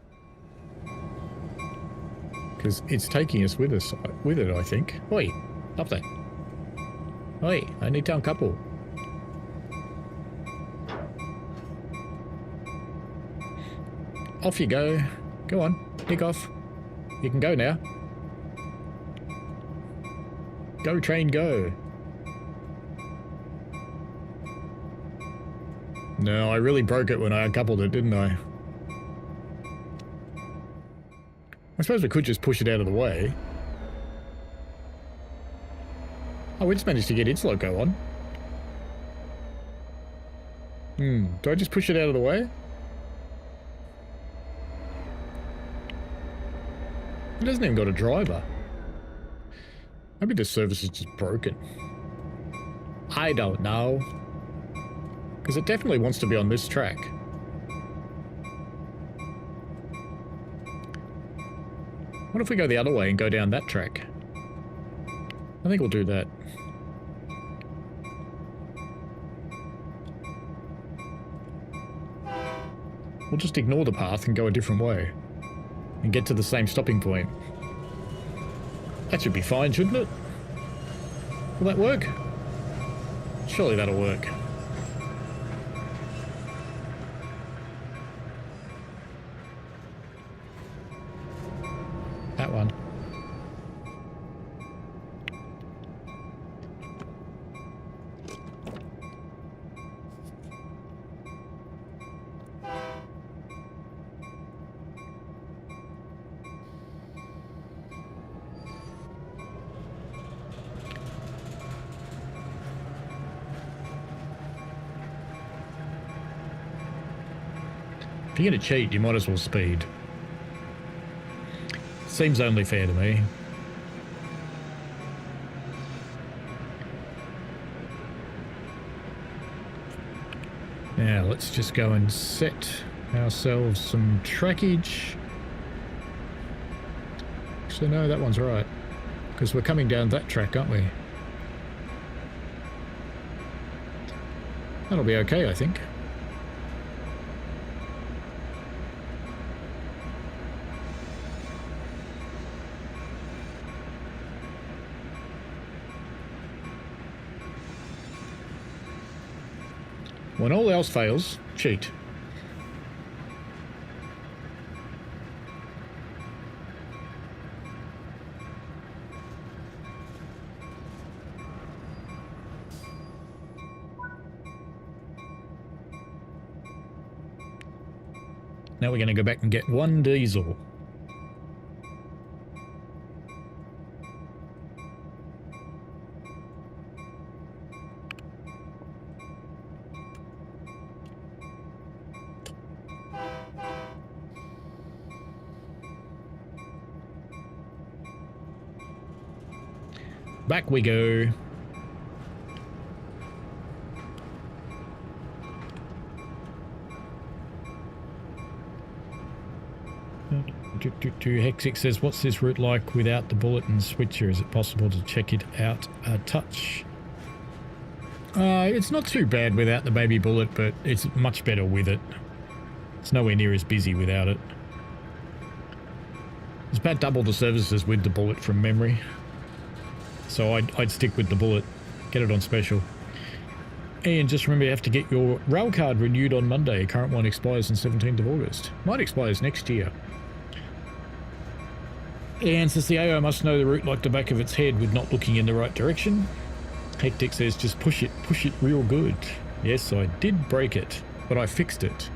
Because it's taking us with it, I think. Oi, stop that. Oi, I need to uncouple. Off you go. Go on, nick off. You can go now. Go, train, go. No, I really broke it when I uncoupled it, didn't I? I suppose we could just push it out of the way. Oh, we just managed to get its loco on. Do I just push it out of the way? It hasn't even got a driver. Maybe the service is just broken. I don't know. Because it definitely wants to be on this track. What if we go the other way and go down that track? I think we'll do that. We'll just ignore the path and go a different way. And get to the same stopping point. That should be fine, shouldn't it? Will that work? Surely that'll work. That one. If you're going to cheat, you might as well speed. Seems only fair to me. Now, let's just go and set ourselves some trackage. Actually, no, that one's right. Because we're coming down that track, aren't we? That'll be okay, I think. When all else fails, cheat. Now we're going to go back and get one diesel. Back we go. Hexic says, what's this route like without the bullet and switcher? Is it possible to check it out a touch? It's not too bad without the baby bullet, but it's much better with it. It's nowhere near as busy without it. It's about double the services with the bullet from memory. So I'd stick with the bullet. Get it on special. And just remember, you have to get your rail card renewed on Monday. Current one expires on 17th of August. Mine expires next year. And since the AO must know the route like the back of its head with not looking in the right direction, Hectic says just push it real good. Yes, I did break it, but I fixed it.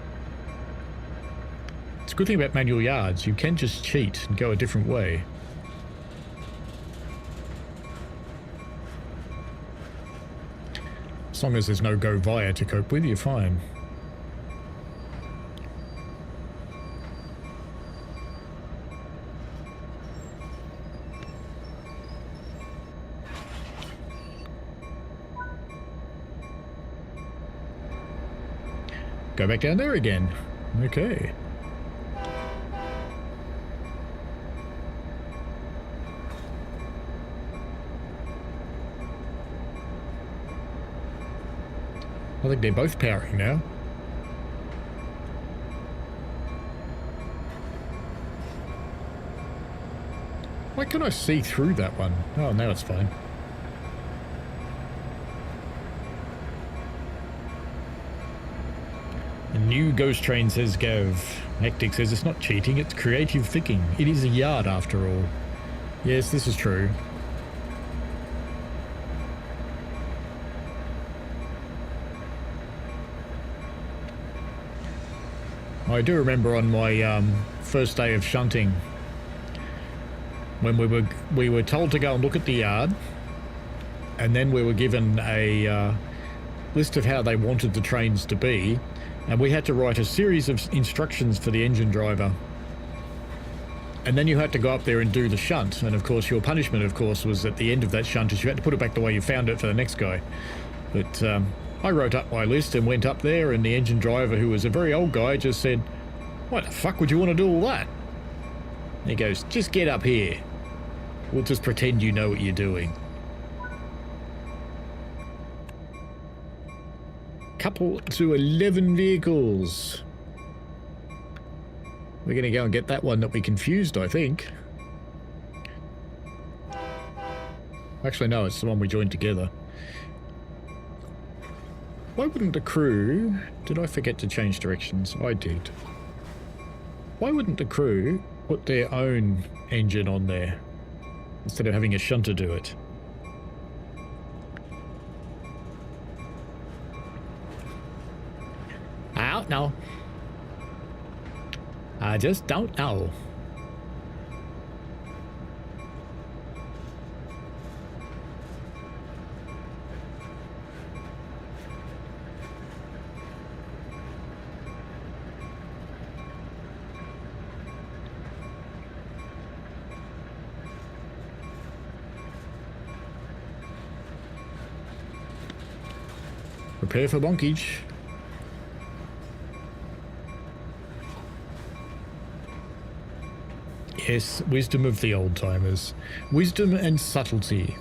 It's a good thing about manual yards. You can just cheat and go a different way. As long as there's no go via to cope with, you're fine. Go back down there again. Okay. I think they're both powering now. Why can't I see through that one? Oh, now it's fine. A new ghost train, says Gav. Hectic says it's not cheating, it's creative thinking. It is a yard after all. Yes, this is true. I do remember on my first day of shunting, when we were told to go and look at the yard, and then we were given a list of how they wanted the trains to be, and we had to write a series of instructions for the engine driver. And then you had to go up there and do the shunt, and of course your punishment, of course, was at the end of that shunt is you had to put it back the way you found it for the next guy. But I wrote up my list and went up there, and the engine driver, who was a very old guy, just said, "What the fuck would you want to do all that?" And he goes, "Just get up here. We'll just pretend you know what you're doing." Couple to 11 vehicles. We're going to go and get that one that we confused, I think. Actually, no, it's the one we joined together. Why wouldn't the crew... Did I forget to change directions? I did. Why wouldn't the crew put their own engine on there instead of having a shunter do it? I don't know. I just don't know. Prepare for bonkage. Yes, wisdom of the old-timers. Wisdom and subtlety.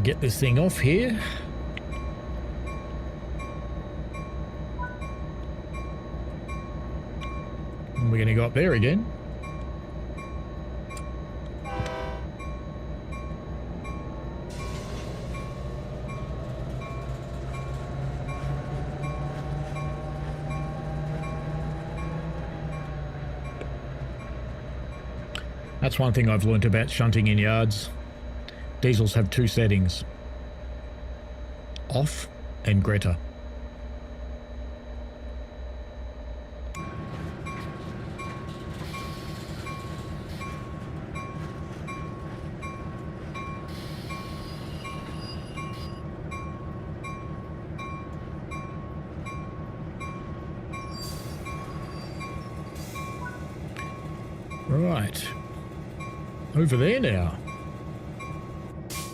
Get this thing off here. And we're going to go up there again. That's one thing I've learnt about shunting in yards. Diesels have two settings, off and Greta. Right, over there now.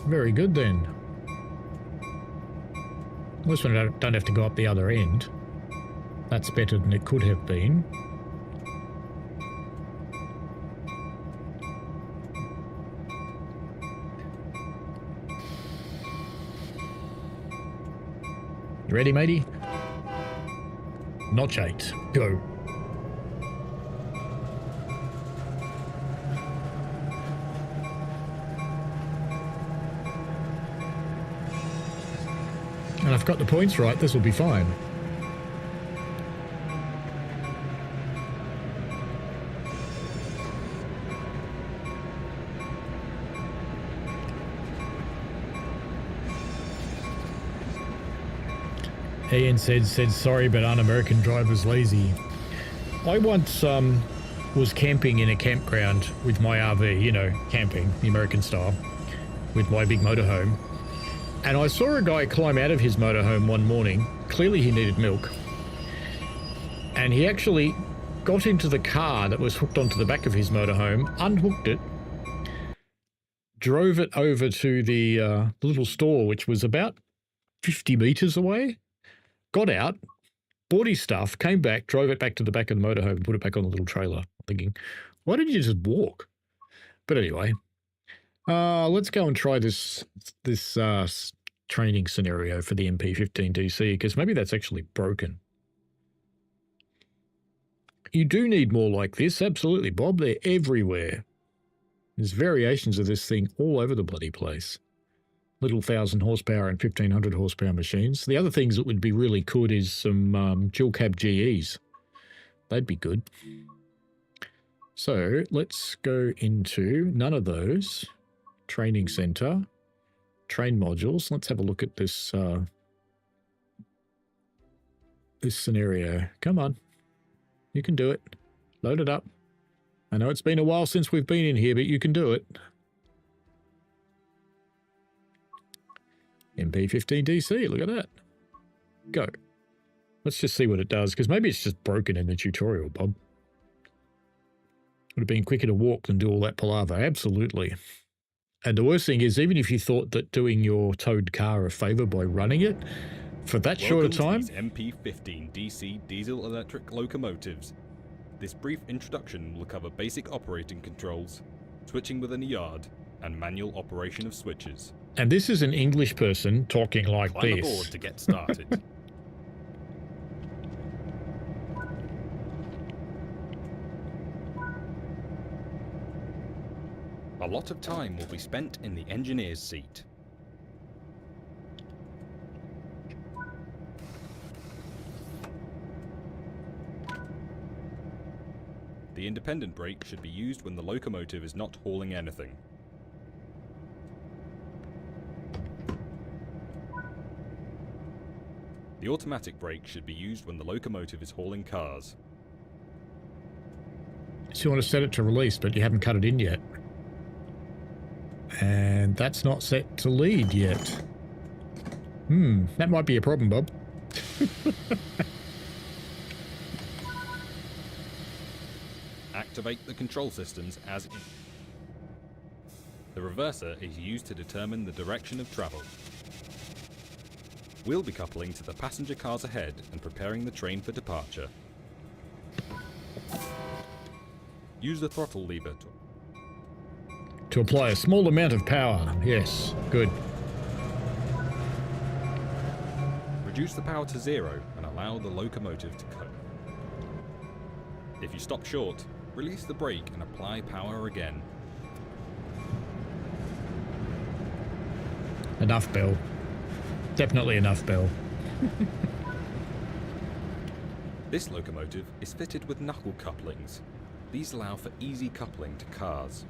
Very good then. This one I don't have to go up the other end. That's better than it could have been. You ready, matey? Notch 8. Go. And I've got the points right, this will be fine. Ian said sorry, but un-American drivers lazy. I once was camping in a campground with my RV, you know, camping, the American style, with my big motorhome. And I saw a guy climb out of his motorhome one morning. Clearly he needed milk. And he actually got into the car that was hooked onto the back of his motorhome, unhooked it, drove it over to the little store, which was about 50 meters away, got out, bought his stuff, came back, drove it back to the back of the motorhome, put it back on the little trailer. Thinking, why didn't you just walk? But anyway, let's go and try this training scenario for the MP15DC, because maybe that's actually broken. You do need more like this, absolutely, Bob. They're everywhere. There's variations of this thing all over the bloody place. little 1,000 horsepower and 1,500 horsepower machines. The other things that would be really good is some dual cab GEs. They'd be good. So let's go into none of those. Training center, train modules. Let's have a look at this this scenario. Come on, you can do it. Load it up. I know it's been a while since we've been in here, but you can do it. MP15DC, look at that. Go. Let's just see what it does, because maybe it's just broken in the tutorial, Bob. Would have been quicker to walk than do all that palaver. Absolutely. And the worst thing is, even if you thought that doing your towed car a favour by running it, for that short a time... MP15 DC diesel electric locomotives. This brief introduction will cover basic operating controls, switching within a yard, and manual operation of switches. And this is an English person talking like Climb this. aboard to get started. A lot of time will be spent in the engineer's seat. The independent brake should be used when the locomotive is not hauling anything. The automatic brake should be used when the locomotive is hauling cars. So you want to set it to release, but you haven't cut it in yet. And that's not set to lead yet. That might be a problem, Bob. Activate the control systems as in. The reverser is used to determine the direction of travel. We'll be coupling to the passenger cars ahead and preparing the train for departure. Use the throttle lever To apply a small amount of power. Yes, good. Reduce the power to 0 and allow the locomotive to go. If you stop short, release the brake and apply power again. Enough, Bill. Definitely enough, Bill. This locomotive is fitted with knuckle couplings. These allow for easy coupling to cars.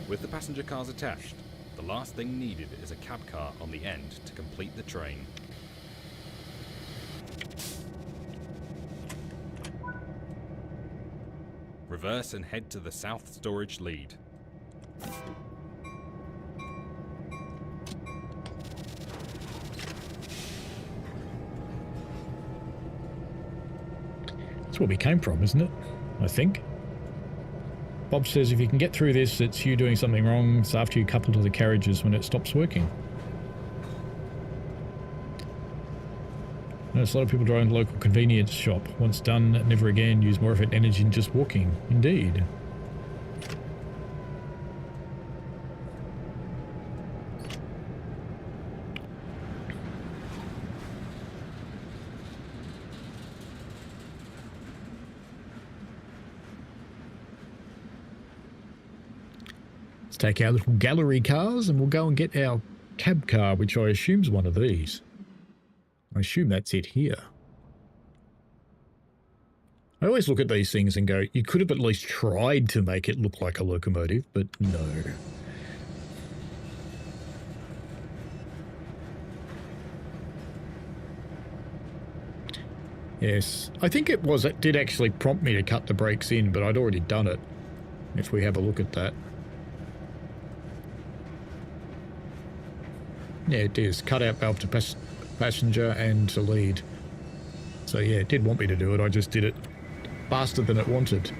With the passenger cars attached, the last thing needed is a cab car on the end to complete the train. Reverse and head to the south storage lead. That's where we came from, isn't it? I think. Bob says if you can get through this, it's you doing something wrong. It's after you couple to the carriages when it stops working. Notice a lot of people driving to the local convenience shop. Once done, never again. Use more effort and energy in just walking. Indeed. Let's take our little gallery cars and we'll go and get our cab car, which I assume is one of these. I assume that's it here. I always look at these things and go, you could have at least tried to make it look like a locomotive, but no. Yes, I think it did actually prompt me to cut the brakes in, but I'd already done it, if we have a look at that. Yeah, it is. Cut out valve to passenger and to lead. So yeah, it did want me to do it. I just did it faster than it wanted.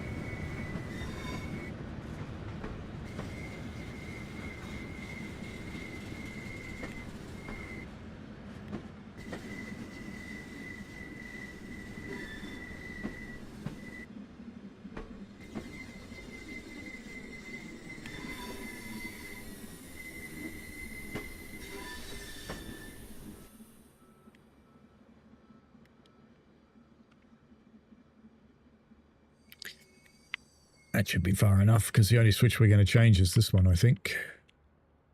That should be far enough, because the only switch we're going to change is this one, I think.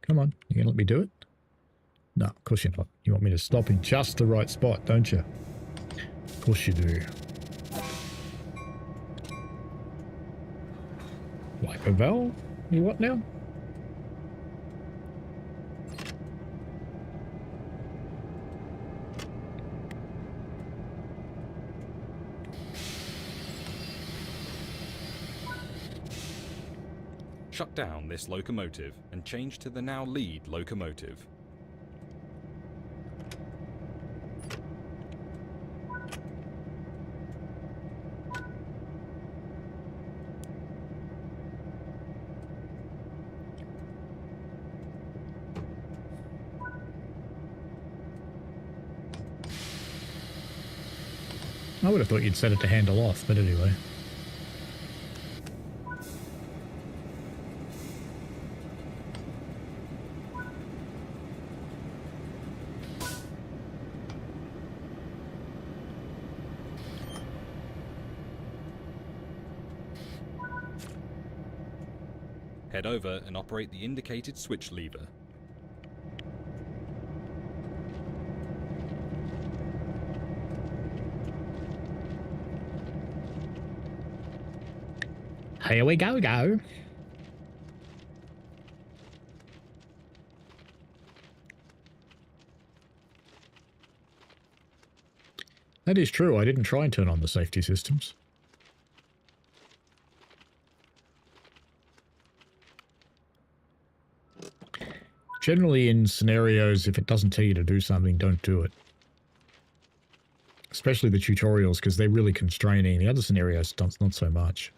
Come on, you going to let me do it? No, of course you're not. You want me to stop in just the right spot, don't you? Of course you do. Wiper valve? You what now? Shut down this locomotive and change to the now lead locomotive. I would have thought you'd set it to handle off, but anyway. Head over and operate the indicated switch lever. Here we go. That is true. I didn't try and turn on the safety systems. Generally in scenarios, if it doesn't tell you to do something, don't do it. Especially the tutorials, because they're really constraining. The other scenarios, not so much.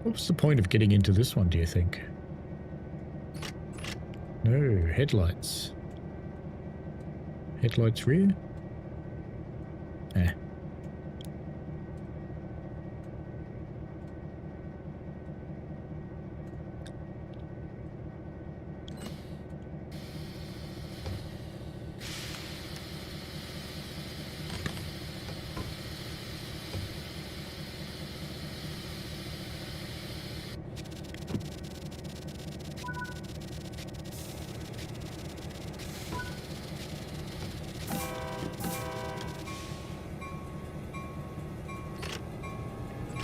What's the point of getting into this one, do you think? No, headlights. Headlights rear? Eh.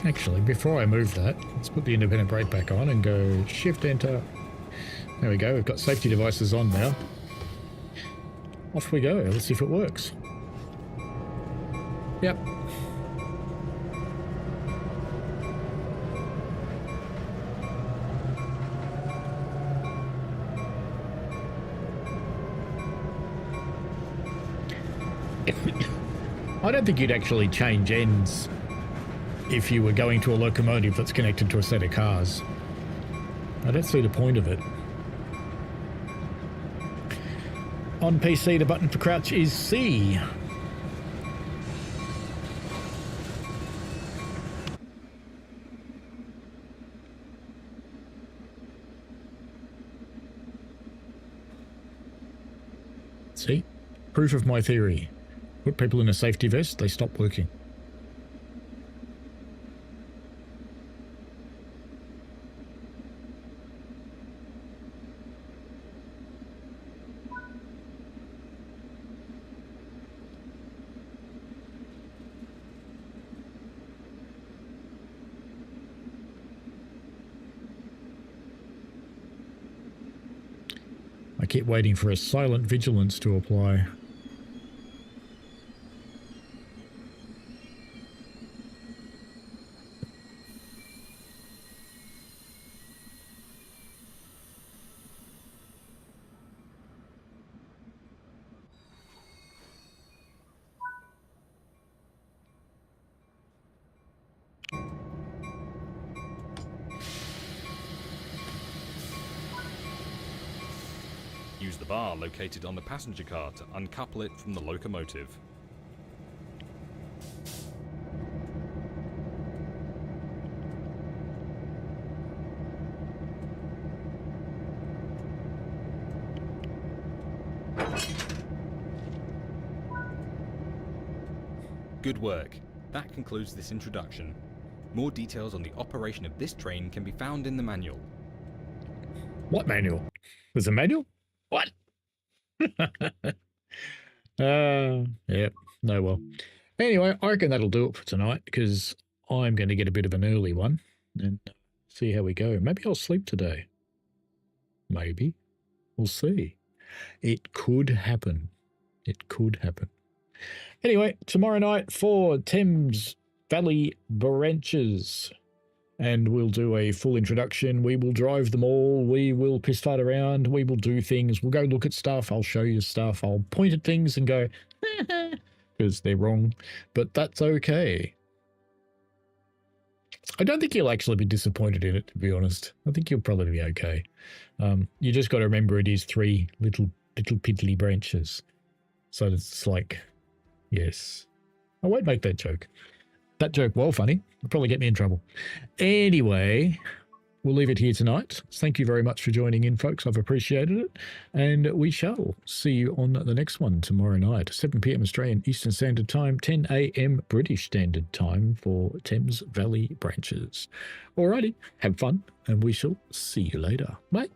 Actually, before I move that, let's put the independent brake back on and go shift enter. There we go, we've got safety devices on now. Off we go, let's see if it works. Yep. I don't think you'd actually change ends if you were going to a locomotive that's connected to a set of cars. I don't see the point of it. On PC, the button for crouch is C. See? Proof of my theory. Put people in a safety vest, they stop working. I keep waiting for a silent vigilance to apply. use the bar located on the passenger car to uncouple it from the locomotive. Good work. That concludes this introduction. More details on the operation of this train can be found in the manual. What manual? There's a manual? What? Yeah, no, well. Anyway, I reckon that'll do it for tonight because I'm going to get a bit of an early one and see how we go. Maybe I'll sleep today. Maybe. We'll see. It could happen. It could happen. Anyway, tomorrow night for Thames Valley branches. And we'll do a full introduction. We will drive them all. We will piss fart around. We will do things. We'll go look at stuff. I'll show you stuff. I'll point at things and go, because they're wrong. But that's okay. I don't think you'll actually be disappointed in it, to be honest. I think you'll probably be okay. You just got to remember it is 3 little piddly branches. So it's like, yes. I won't make that joke. That joke, well, funny. It'll probably get me in trouble. Anyway, we'll leave it here tonight. Thank you very much for joining in, folks. I've appreciated it. And we shall see you on the next one tomorrow night, 7 p.m. Australian Eastern Standard Time, 10 a.m. British Standard Time for Thames Valley branches. Alrighty, have fun, and we shall see you later. Bye.